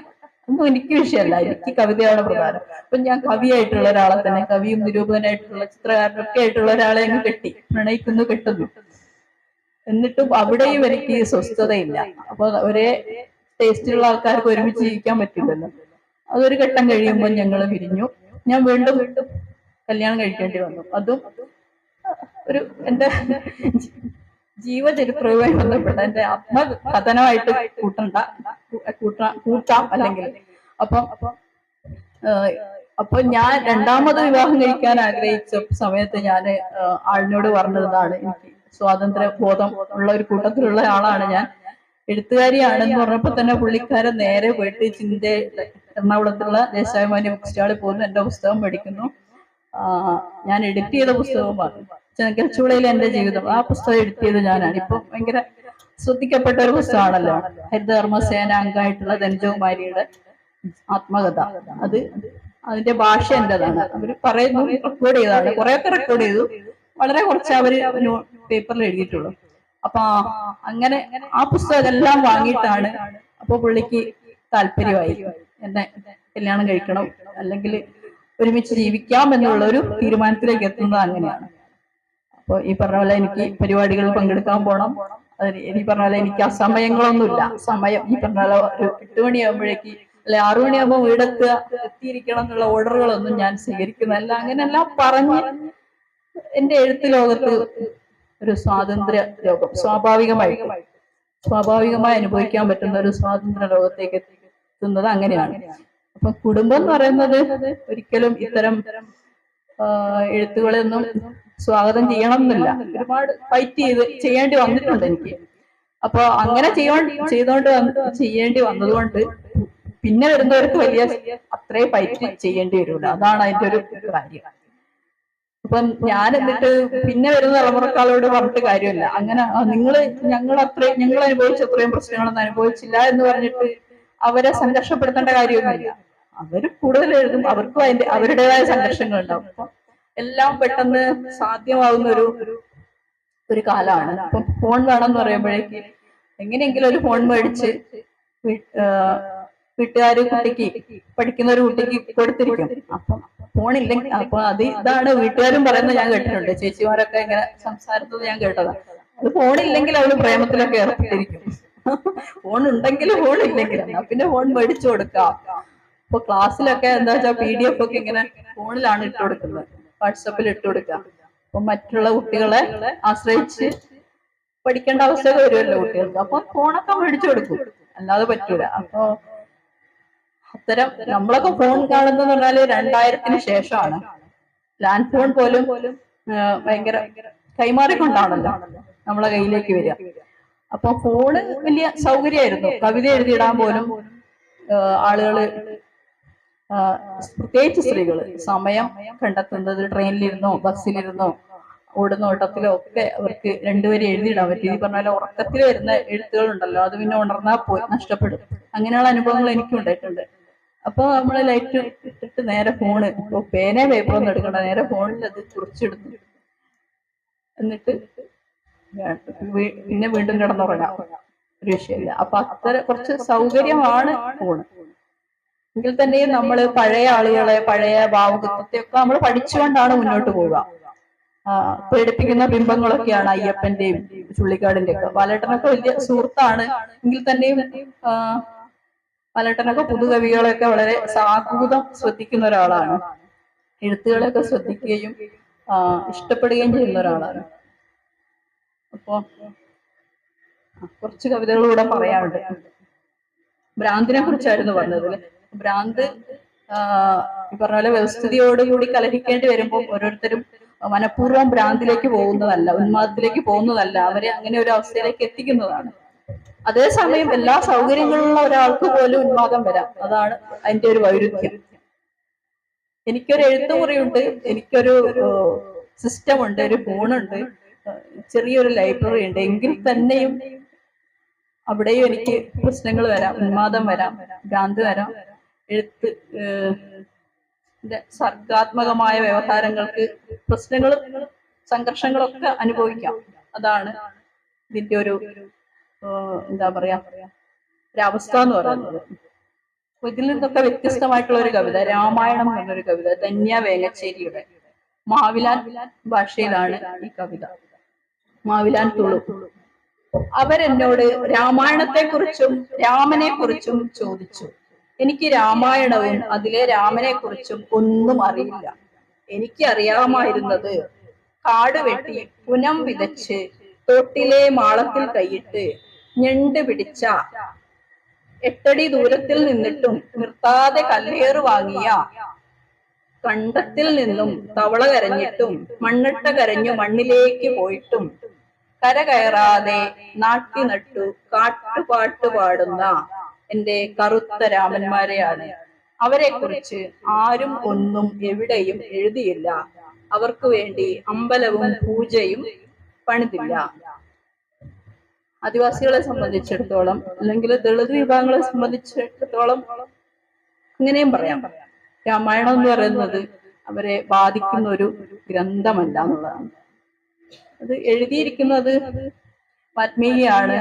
ഒന്നും എനിക്ക് വിഷയമല്ല, എനിക്ക് കവിതയാണ് പ്രധാനം. അപ്പൊ ഞാൻ കവിയായിട്ടുള്ള ഒരാളെ തന്നെ, കവിയും നിരൂപകനായിട്ടുള്ള ചിത്രകാരനൊക്കെ ആയിട്ടുള്ള ഒരാളെ അങ്ങ് കെട്ടി പ്രണയിക്കുന്നു, കെട്ടുന്നു. എന്നിട്ടും അവിടെയും എനിക്ക് സ്വസ്ഥതയില്ല. അപ്പൊ ഒരേ ടേസ്റ്റിലുള്ള ആൾക്കാർക്ക് ഒരുമിച്ച് ജീവിക്കാൻ പറ്റില്ലല്ലോ. അതൊരു ഘട്ടം കഴിയുമ്പോൾ ഞങ്ങൾ പിരിഞ്ഞു. ഞാൻ വീണ്ടും വീണ്ടും കല്യാണം കഴിക്കേണ്ടി വന്നു. അതും ഒരു എന്റെ ജീവചരിത്രവുമായി ബന്ധപ്പെട്ട എന്റെ ആത്മകഥനമായിട്ട് കൂട്ടാം അല്ലെങ്കിൽ. അപ്പം അപ്പൊ ഞാൻ രണ്ടാമത് വിവാഹം കഴിക്കാൻ ആഗ്രഹിച്ച സമയത്ത് ഞാൻ ആളിനോട് പറഞ്ഞതാണ്, എനിക്ക് സ്വാതന്ത്ര്യ ബോധം ഉള്ള ഒരു കൂട്ടത്തിലുള്ള ആളാണ് ഞാൻ, എഴുത്തുകാരിയാണെന്ന് പറഞ്ഞപ്പോ തന്നെ പുള്ളിക്കാരൻ നേരെ പോയിട്ട് എറണാകുളത്തുള്ള ദേശാഭിമാനി ബുക്ക് സ്റ്റാളിൽ പോകുന്നു, എന്റെ പുസ്തകം പഠിക്കുന്നു. ഞാൻ എഡിറ്റ് ചെയ്ത പുസ്തകവുമാണ് ചെങ്കൽച്ചൂളയിലെ എന്റെ ജീവിതം. ആ പുസ്തകം എഡിറ്റ് ചെയ്ത് ഞാനാണ്. ഇപ്പൊ ഭയങ്കര ശ്രദ്ധിക്കപ്പെട്ട ഒരു പുസ്തകമാണല്ലോ, ഹരിതകർമ്മസേന അംഗമായിട്ടുള്ള ധനജകുമാരിയുടെ ആത്മകഥ. അത് അതിന്റെ ഭാഷ എന്റേതാണ്. അവര് പറയുന്നു റെക്കോർഡ് ചെയ്തതാണ്, കുറെയൊക്കെ റെക്കോർഡ് ചെയ്തു, വളരെ കുറച്ച് അവര് പേപ്പറിൽ എഴുതിയിട്ടുള്ളൂ. അപ്പൊ അങ്ങനെ ആ പുസ്തകം എല്ലാം വാങ്ങിയിട്ടാണ് അപ്പൊ പുള്ളിക്ക് താല്പര്യമായി, എന്നെ കല്യാണം കഴിക്കണം അല്ലെങ്കിൽ ഒരുമിച്ച് ജീവിക്കാം എന്നുള്ള ഒരു തീരുമാനത്തിലേക്ക് എത്തുന്നത് അങ്ങനെയാണ്. അപ്പൊ ഈ പറഞ്ഞ പോലെ എനിക്ക് പരിപാടികളിൽ പങ്കെടുക്കാൻ പോകണം. ഈ പറഞ്ഞ പോലെ എനിക്ക് ആ സമയങ്ങളൊന്നുമില്ല. സമയം ഈ പറഞ്ഞ പോലെ ഒരു 8 മണിയാകുമ്പോഴേക്ക് അല്ലെ 6 മണിയാകുമ്പോൾ എത്തിയിരിക്കണം എന്നുള്ള ഓർഡറുകളൊന്നും ഞാൻ സ്വീകരിക്കുന്നതല്ല. അങ്ങനെയെല്ലാം പറഞ്ഞ് എന്റെ എഴുത്ത് ലോകത്ത് ഒരു സ്വാതന്ത്ര്യ ലോകം സ്വാഭാവികമായി അനുഭവിക്കാൻ പറ്റുന്ന ഒരു സ്വാതന്ത്ര്യ ലോകത്തേക്ക് എത്തുന്നത് അങ്ങനെയാണ്. അപ്പൊ കുടുംബം എന്ന് പറയുന്നത് ഒരിക്കലും ഇത്തരം എഴുത്തുകളെയൊന്നും സ്വാഗതം ചെയ്യണം എന്നില്ല. ഒരുപാട് ഫൈറ്റ് ചെയ്യേണ്ടി വന്നിട്ടുണ്ട് എനിക്ക്. അപ്പൊ അങ്ങനെ ചെയ്യേണ്ടി വന്നതുകൊണ്ട് പിന്നെ വരുന്നവർക്ക് വലിയ അത്രയും ഫൈറ്റ് ചെയ്യേണ്ടി വരില്ല. അതാണ് അതിന്റെ ഒരു കാര്യം. അപ്പൊ ഞാൻ എന്നിട്ട് പിന്നെ വരുന്ന തലമുറക്കാളോട് പറഞ്ഞിട്ട് കാര്യമില്ല. അങ്ങനെ ഞങ്ങൾ അനുഭവിച്ച അത്രയും പ്രശ്നങ്ങളൊന്നും അനുഭവിച്ചില്ല എന്ന് പറഞ്ഞിട്ട് അവരെ സംഘർഷപ്പെടുത്തേണ്ട കാര്യമൊന്നുമില്ല. അവർ കൂടുതൽ എഴുതും, അവർക്കും അവരുടേതായ സംഘർഷങ്ങൾ ഉണ്ടാവും. അപ്പൊ എല്ലാം പെട്ടെന്ന് സാധ്യമാവുന്ന ഒരു കാലമാണ്. ഇപ്പൊ ഫോൺ വേണമെന്ന് പറയുമ്പോഴേക്ക് എങ്ങനെയെങ്കിലും ഒരു ഫോൺ മേടിച്ച് വീട്ടുകാര് പഠിക്കുന്ന ഒരു കുട്ടിക്ക് കൊടുത്തിരിക്കും. അപ്പം ഫോണില്ലെങ്കിൽ അപ്പൊ ഇതാണ് വീട്ടുകാരും പറയുന്നത് ഞാൻ കേട്ടിട്ടുണ്ട്. ചേച്ചിമാരൊക്കെ ഇങ്ങനെ സംസാരിച്ചത് ഞാൻ കേട്ടതാണ്. അത് ഫോണില്ലെങ്കിൽ അവള് പ്രേമത്തിലൊക്കെ ഏർപ്പെട്ടിരിക്കും. ഫോൺ ഉണ്ടെങ്കിലും ഫോൺ ഇല്ലെങ്കിലും എന്നാ പിന്നെ ഫോൺ മേടിച്ചു കൊടുക്കാം. ഇപ്പൊ ക്ലാസ്സിലൊക്കെ എന്താ വെച്ചാൽ PDF ഒക്കെ ഇങ്ങനെ ഫോണിലാണ് ഇട്ട് കൊടുക്കുന്നത്, വാട്സപ്പിൽ ഇട്ട് കൊടുക്കുക. അപ്പൊ മറ്റുള്ള കുട്ടികളെ ആശ്രയിച്ച് പഠിക്കേണ്ട അവസ്ഥയൊക്കെ വരുമല്ലോ കുട്ടികൾക്ക്. അപ്പൊ ഫോണൊക്കെ മേടിച്ചു കൊടുക്കും, അല്ലാതെ പറ്റൂല. അപ്പൊ അത്തരം നമ്മളൊക്കെ ഫോൺ കാണുന്നതെന്ന് പറഞ്ഞാല് 2000-ന് ശേഷമാണ്. ലാൻഡ് ഫോൺ പോലും ഭയങ്കര കൈമാറിക്കൊണ്ടാണല്ലോ നമ്മളെ കയ്യിലേക്ക് വരിക. അപ്പൊ ഫോണ് വലിയ സൗകര്യമായിരുന്നു. കവിത എഴുതിയിടാൻ പോലും ആളുകള്, പ്രത്യേകിച്ച് സ്ത്രീകള്, സമയം കണ്ടെത്തുന്നത് ട്രെയിനിലിരുന്നോ ബസ്സിലിരുന്നോ ഓടുന്ന ഓട്ടത്തിലോ ഒക്കെ അവർക്ക് 2 വരി എഴുതിയിടാൻ പറ്റും. ഈ പറഞ്ഞ പോലെ ഉറക്കത്തിൽ വരുന്ന എഴുത്തുകളുണ്ടല്ലോ, അത് പിന്നെ ഉണർന്നാൽ പോയി നഷ്ടപ്പെടും. അങ്ങനെയുള്ള അനുഭവങ്ങൾ എനിക്കും ഉണ്ടായിട്ടുണ്ട്. അപ്പൊ നമ്മള് ലൈറ്റ് ഇട്ടിട്ട് നേരെ ഫോണ്, ഇപ്പൊ പേന പേപ്പറൊന്നും എടുക്കണ്ട, നേരെ ഫോണിൽ അത് കുറിച്ചിടുന്നു. എന്നിട്ട് പിന്നെ വീണ്ടും കിടന്നുറങ്ങാം, ഒരു വിഷയമില്ല. അപ്പൊ കുറച്ച് സൗകര്യമാണ് ഫോണ്. എങ്കിൽ തന്നെയും നമ്മൾ പഴയ ആളുകളെ, പഴയ ഭാവുകത്വത്തെയൊക്കെ നമ്മൾ പഠിച്ചുകൊണ്ടാണ് മുന്നോട്ട് പോവുക. പേടിപ്പിക്കുന്ന ബിംബങ്ങളൊക്കെയാണ് അയ്യപ്പന്റെയും ചുള്ളിക്കാടിന്റെ ഒക്കെ. ബാലേട്ടനൊക്കെ വലിയ സുഹൃത്താണ്. എങ്കിൽ തന്നെയും ബാലേട്ടനൊക്കെ പുതുകവികളെയൊക്കെ വളരെ സാഹൂതം ശ്രദ്ധിക്കുന്ന ഒരാളാണ്. എഴുത്തുകളെയൊക്കെ ശ്രദ്ധിക്കുകയും ഇഷ്ടപ്പെടുകയും ചെയ്യുന്ന ഒരാളാണ്. അപ്പൊ കുറച്ച് കവിതകളൂടെ പറയാനുണ്ട്. ഭ്രാന്തിനെ കുറിച്ചായിരുന്നു പറഞ്ഞത്. ഭ്രാന്ത് ഈ പറഞ്ഞ പോലെ വ്യവസ്ഥിതിയോടുകൂടി കലഹിക്കേണ്ടി വരുമ്പോൾ ഓരോരുത്തരും മനഃപൂർവ്വം ഭ്രാന്തിലേക്ക് പോകുന്നതല്ല, ഉന്മാദത്തിലേക്ക് പോകുന്നതല്ല, അവരെ അങ്ങനെ ഒരു അവസ്ഥയിലേക്ക് എത്തിക്കുന്നതാണ്. അതേസമയം എല്ലാ സൗകര്യങ്ങളുള്ള ഒരാൾക്ക് പോലും ഉന്മാദം വരാം. അതാണ് അതിന്റെ ഒരു വൈരുദ്ധ്യം. എനിക്കൊരു എഴുത്തുമുറിയുണ്ട്, എനിക്കൊരു സിസ്റ്റം ഉണ്ട്, ഒരു ഫോണുണ്ട്, ചെറിയൊരു ലൈബ്രറി ഉണ്ട്. എങ്കിൽ തന്നെയും അവിടെയും എനിക്ക് പ്രശ്നങ്ങൾ വരാം, ഉന്മാദം വരാം, ഭ്രാന്ത് വരാം. സർഗാത്മകമായ വ്യവഹാരങ്ങൾക്ക് പ്രശ്നങ്ങളും സംഘർഷങ്ങളൊക്കെ അനുഭവിക്കാം. അതാണ് ഇതിന്റെ ഒരു എന്താ പറയാ ഒരവസ്ഥ എന്ന് പറയുന്നത്. ഇതിൽ നിന്നൊക്കെ വ്യത്യസ്തമായിട്ടുള്ള ഒരു കവിത, രാമായണം എന്നൊരു കവിത, ധന്യ വേങ്ങച്ചേരിയുടെ. മാവിലാൻ ഭാഷയിലാണ് ഈ കവിത, മാവിലാൻ തുളു. അവരെന്നോട് രാമായണത്തെ കുറിച്ചും രാമനെ കുറിച്ചും ചോദിച്ചു. എനിക്ക് രാമായണവും അതിലെ രാമനെ കുറിച്ചും ഒന്നും അറിയില്ല. എനിക്ക് അറിയാമായിരുന്നത് കാട് വെട്ടി പുനം വിതച്ച് തോട്ടിലെ മാളത്തിൽ കൈയിട്ട് ഞണ്ട് പിടിച്ച 8 അടി ദൂരത്തിൽ നിന്നിട്ടും നിർത്താതെ കല്ലേറ് വാങ്ങിയ കണ്ടത്തിൽ നിന്നും തവള കരഞ്ഞിട്ടും മണ്ണിട്ട കരഞ്ഞു മണ്ണിലേക്ക് പോയിട്ടും കര കയറാതെ നാട്ടി നട്ടു കാട്ടുപാട്ട് പാടുന്ന എന്റെ കറുത്ത രാമന്മാരെയാണ്. അവരെ കുറിച്ച് ആരും ഒന്നും എവിടെയും എഴുതിയില്ല. അവർക്ക് വേണ്ടി അമ്പലവും പൂജയും പണിതില്ല. ആദിവാസികളെ സംബന്ധിച്ചിടത്തോളം, അല്ലെങ്കിൽ ദളിത് വിഭാഗങ്ങളെ സംബന്ധിച്ചിടത്തോളം അങ്ങനെയും പറയാം, രാമായണം എന്ന് പറയുന്നത് അവരെ ബാധിക്കുന്ന ഒരു ഗ്രന്ഥമല്ല എന്നുള്ളതാണ്. അത് എഴുതിയിരിക്കുന്നത് വാൽമീകിയാണ്,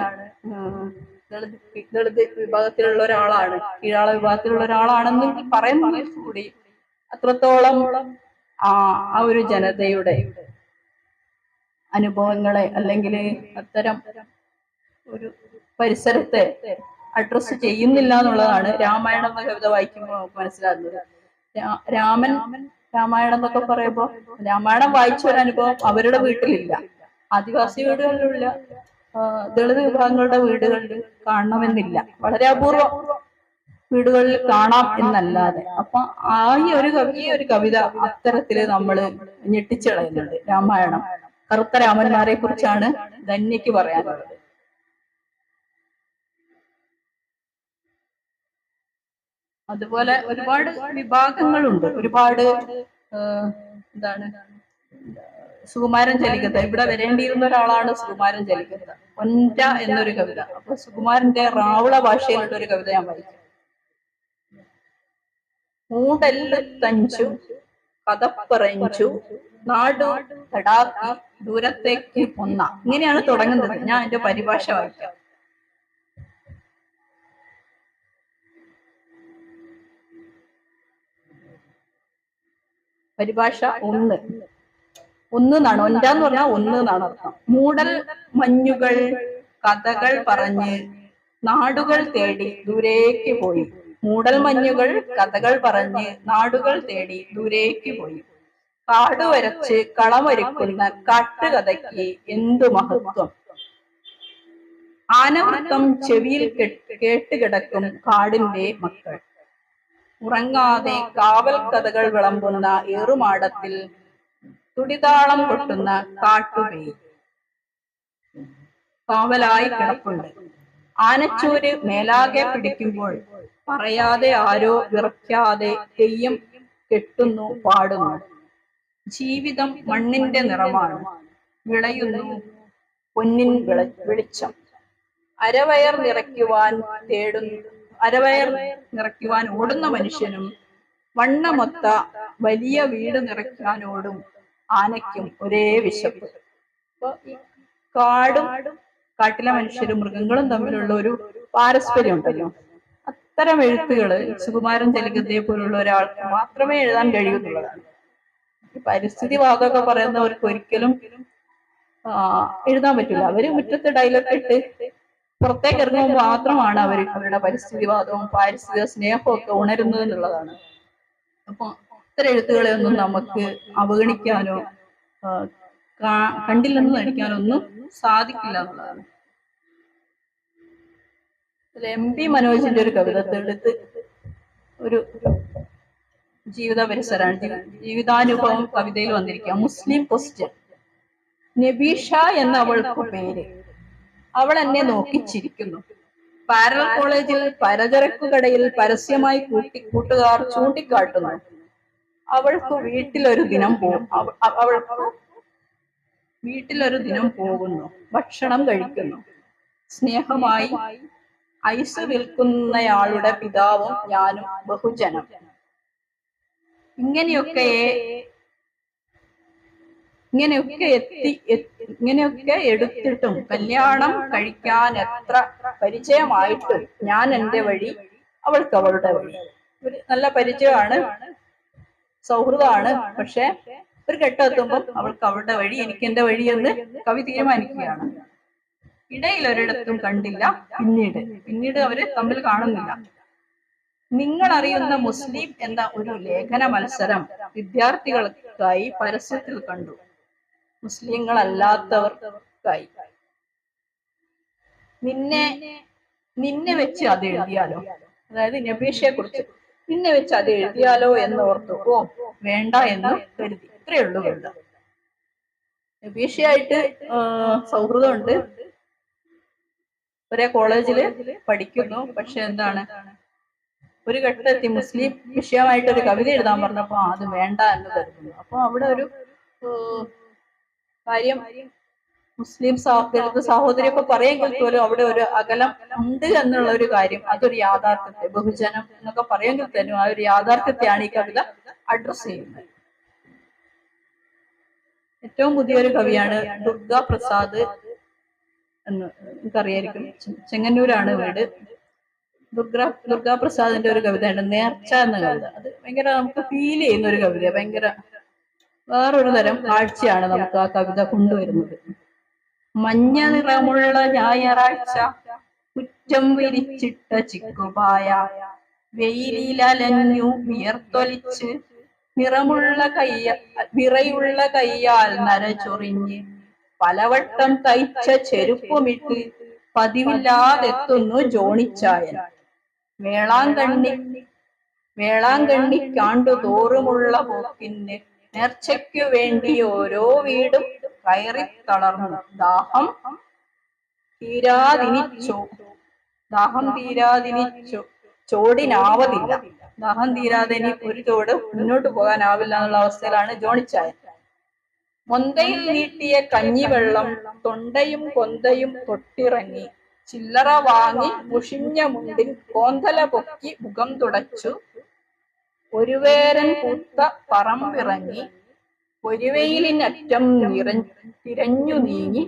ദളിത് വിഭാഗത്തിലുള്ള ഒരാളാണ്, കീഴാള വിഭാഗത്തിലുള്ള ഒരാളാണെന്ന് പറയുന്നതിൽ കൂടി അത്രത്തോളം ആ ഒരു ജനതയുടെ അനുഭവങ്ങളെ അല്ലെങ്കിൽ അത്തരം ഒരു പരിസരത്തെ അഡ്രസ് ചെയ്യുന്നില്ല എന്നുള്ളതാണ് രാമായണം എന്ന കവിത വായിക്കുമ്പോൾ നമുക്ക് മനസ്സിലാകുന്നത്. രാമായണം എന്നൊക്കെ പറയുമ്പോൾ രാമായണം വായിച്ച ഒരു അനുഭവം അവരുടെ വീട്ടിലില്ല, ആദിവാസി വീടുകളിലുള്ള ദളിത് വിഭാഗങ്ങളുടെ വീടുകളിൽ കാണണമെന്നില്ല, വളരെ അപൂർവം വീടുകളിൽ കാണാം എന്നല്ലാതെ. അപ്പൊ ഈ ഒരു കവിത അത്തരത്തില് നമ്മള് ഞെട്ടിച്ചളയുന്നുണ്ട്. രാമായണം, കറുത്ത രാമന്മാരെ കുറിച്ചാണ് ധന്യക്ക് പറയാനുള്ളത്. അതുപോലെ ഒരുപാട് വിഭാഗങ്ങളുണ്ട്, ഒരുപാട് എന്താണ്, സുകുമാരൻ ചലിക്കത്ത, ഇവിടെ വരേണ്ടിയിരുന്ന ഒരാളാണ് സുകുമാരൻ ചലിക്കത്ത. ഒൻറ്റ എന്നൊരു കവിത, അപ്പൊ സുകുമാരന്റെ റാവുള ഭാഷയിലുള്ള ഒരു കവിത ഞാൻ വായിക്കാം. മൂടല്ലു കഥപ്പറഞ്ചു നാടു തടാക്കി ദൂരത്തേക്ക് പൊന്ന, ഇങ്ങനെയാണ് തുടങ്ങുന്നത്. ഞാൻ എന്റെ പരിഭാഷ വായിക്കാം. പരിഭാഷ ഒന്ന് എന്നാണ്, ഒൻറ്റാന്ന് പറഞ്ഞാൽ ഒന്ന് എന്നാണ് അർത്ഥം. മൂടൽ മഞ്ഞുകൾ കഥകൾ പറഞ്ഞ് നാടുകൾ തേടി ദൂരേക്ക് പോയി. മൂടൽ മഞ്ഞുകൾ കഥകൾ പറഞ്ഞ് നാടുകൾ തേടി ദൂരേക്ക് പോയി. കാട് വരച്ച് കളമൊരുക്കുന്ന കാട്ടുകഥയ്ക്ക് എന്തു മഹത്വം. ആനവൃത്തം ചെവിയിൽ കേട്ടുകിടക്കും കാടിന്റെ മക്കൾ. ഉറങ്ങാതെ കാവൽ കഥകൾ വിളമ്പുന്ന ഏറുമാടത്തിൽ തുടിതാളം കൊട്ടുന്ന കാട്ടുപേയി കാവലായി കിടപ്പുണ്ട്. ആനച്ചൂര് മേലാകെ പിടിക്കുമ്പോൾ പറയാതെ ആരോ വിറയ്ക്കാതെ തെയ്യം കെട്ടുന്നു പാടുന്നു. ജീവിതം മണ്ണിന്റെ നിറമാണ്, വിളയുന്നു പൊന്നിൻ വെളിച്ചം. അരവയർ നിറയ്ക്കുവാൻ ഓടുന്ന മനുഷ്യനും വണ്ണമൊത്ത വലിയ വീട് നിറയ്ക്കാനോടും ആനയ്ക്കും ഒരേ വിശപ്പ്. അപ്പൊ ഈ കാട്ടിലെ മനുഷ്യരും മൃഗങ്ങളും തമ്മിലുള്ള ഒരു പാരസ്പര്യം ഉണ്ടല്ലോ. അത്തരം എഴുത്തുകള് സുകുമാരൻ ചലിക്കത്തയെ പോലുള്ള ഒരാൾക്ക് മാത്രമേ എഴുതാൻ കഴിയുന്നുള്ളതാണ്. ഈ പരിസ്ഥിതിവാദമൊക്കെ പറയുന്നവർക്ക് ഒരിക്കലും എഴുതാൻ പറ്റില്ല. അവര് മുറ്റത്ത് ഡയലോഗ് ഇട്ട് പുറത്തേക്ക് ഇറങ്ങുമ്പോൾ മാത്രമാണ് അവരുടെ പരിസ്ഥിതിവാദവും പാരിസ്ഥിതിക സ്നേഹവും ഒക്കെ ഉണരുന്നത് എന്നുള്ളതാണ്. അപ്പൊ ഇത്തരം എഴുത്തുകളെ ഒന്നും നമുക്ക് അവഗണിക്കാനോ കണ്ടില്ലെന്ന് നടിക്കാനോ ഒന്നും സാധിക്കില്ല എന്നുള്ളതാണ്. MP മനോജിന്റെ ഒരു കവിത, ദളിത് ഒരു ജീവിത പരിസരമാണ്, ജീവിതാനുഭവം കവിതയിൽ വന്നിരിക്കുക. മുസ്ലിം ക്വസ്റ്റ്യൻ. നബീഷ എന്ന അവൾക്ക് പേര്, അവൾ എന്നെ നോക്കിച്ചിരിക്കുന്നു. പാരൽ കോളേജിൽ പലചരക്കു കടയിൽ പരസ്യമായി കൂട്ടുകാർ ചൂണ്ടിക്കാട്ടുന്നു. അവൾക്ക് വീട്ടിലൊരു ദിനം പോകുന്നു, ഭക്ഷണം കഴിക്കുന്നു. സ്നേഹമായി ഐസ് വിൽക്കുന്നയാളുടെ പിതാവും ഞാനും ബഹുജനം. ഇങ്ങനെയൊക്കെ എടുത്തിട്ടും കല്യാണം കഴിക്കാൻ എത്ര പരിചയമായിട്ടും ഞാൻ എൻ്റെ വഴി അവൾക്ക് അവളുടെ വഴി. ഒരു നല്ല പരിചയമാണ്, സൗഹൃദമാണ്. പക്ഷെ ഒരു ഘട്ടം എത്തുമ്പോൾ അവൾക്ക് അവളുടെ വഴി, എനിക്ക് എന്റെ വഴി എന്ന് കവി തീരുമാനിക്കുകയാണ്. ഇടയിൽ ഒരിടത്തും കണ്ടില്ല പിന്നീട് അവര് തമ്മിൽ കാണുന്നില്ല. നിങ്ങൾ അറിയുന്ന മുസ്ലിം എന്ന ഒരു ലേഖന മത്സരം വിദ്യാർത്ഥികൾക്കായി പരസ്യത്തിൽ കണ്ടു. മുസ്ലിങ്ങളല്ലാത്തവർക്കായി. നിന്നെ വെച്ച് അത് എഴുതിയാലോ, അതായത് നബീഷയെ കുറിച്ച് നിന്നെ വെച്ച് അത് എഴുതിയാലോ എന്ന് ഓർത്തു. ഓ വേണ്ട എന്ന് കരുതി. ഇത്രയേ ഉള്ളൂ വേണ്ട. നബീഷയായിട്ട് സൗഹൃദമുണ്ട്, ഒരേ കോളേജില് പഠിക്കുന്നു. പക്ഷെ എന്താണ്, ഒരു ഘട്ടത്തി മുസ്ലിം വിഷയമായിട്ട് ഒരു കവിത എഴുതാൻ പറഞ്ഞപ്പോ അത് വേണ്ട എന്ന് കരുതുന്നു. അപ്പൊ അവിടെ ഒരു കാര്യം, മുസ്ലിം സഹോദരിയൊക്കെ പറയുമെങ്കിൽ പോലും അവിടെ ഒരു അകലം ഉണ്ട് എന്നുള്ള ഒരു കാര്യം, അതൊരു യാഥാർത്ഥ്യത്തെ, ബഹുജനം എന്നൊക്കെ പറയുമെങ്കിൽ തന്നെ ആ ഒരു യാഥാർത്ഥ്യത്തെയാണ് ഈ കവിത അഡ്രസ് ചെയ്യുന്നത്. ഏറ്റവും പുതിയൊരു കവിയാണ് ദുർഗാ പ്രസാദ് എന്ന് എനിക്കറിയായിരിക്കും. ചെങ്ങന്നൂരാണ് വീട്. ദുർഗാ പ്രസാദിന്റെ ഒരു കവിതയുണ്ട്, നേർച്ച എന്ന കവിത. അത് ഭയങ്കര നമുക്ക് ഫീൽ ചെയ്യുന്ന ഒരു കവിത. ഭയങ്കര വേറൊരു തരം കാഴ്ചയാണ് നമുക്ക് ആ കവിത കൊണ്ടുവരുന്നത്. മഞ്ഞ നിറമുള്ള ഞായറാഴ്ച, കുറ്റം വിരിച്ചിട്ട ചിക്കുപായ, വെയിലിലലഞ്ഞു വിയർത്തൊലിച്ച്, വിറയുള്ള കയ്യാൽ നരചൊറിഞ്ഞ്, പലവട്ടം തയ്ച്ച ചെരുപ്പുമിട്ട് പതിവില്ലാതെത്തുന്നു ജോണിച്ചായൻ. വേളാങ്കണ്ണിക്കാണ്ടു തോറുമുള്ള പോക്കിന് നേർച്ചയ്ക്കു വേണ്ടി ഓരോ വീടും കയറി തളർന്നു. ദാഹം തീരാതിനിച്ചോ ചോടിനാവതില്ല. ദാഹം തീരാതെ ഇനി ഒരു ചോട് മുന്നോട്ട് പോകാനാവില്ല എന്നുള്ള അവസ്ഥയിലാണ് ജോണിച്ചായൻ. മൊന്തയിൽ നീട്ടിയ കഞ്ഞിവെള്ളം തൊണ്ടയും കൊന്തയും തൊട്ടിറങ്ങി, ചില്ലറ വാങ്ങി മുഷിഞ്ഞ മുണ്ടിൽ കോന്തല പൊക്കി മുഖം തുടച്ചു, ഒരുവേരൻ പൂത്ത പറമ്പിറങ്ങി, ഒരുവെയിലിനറ്റം തിരഞ്ഞു നീങ്ങി,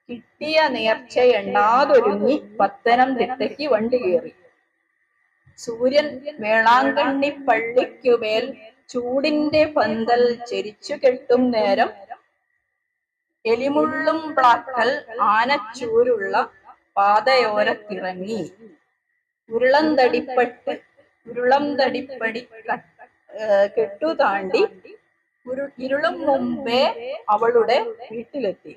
കിട്ടിയ നേർച്ച എണ്ണാതൊരുങ്ങി പത്തനംതിട്ടയ്ക്ക് വണ്ടി കയറി. സൂര്യൻ വേളാങ്കണ്ണി പള്ളിക്കുമേൽ ചൂടിന്റെ പന്തൽ ചെരിച്ചു കെട്ടും നേരം, എലിമുള്ളും പ്ലാക്കൽ ആനച്ചൂരുള്ള പാതയോരത്തിറങ്ങി, ഉരുളംതടിപ്പടി കെട്ടുതാണ്ടി ഇരുളും മുമ്പേ അവളുടെ വീട്ടിലെത്തി.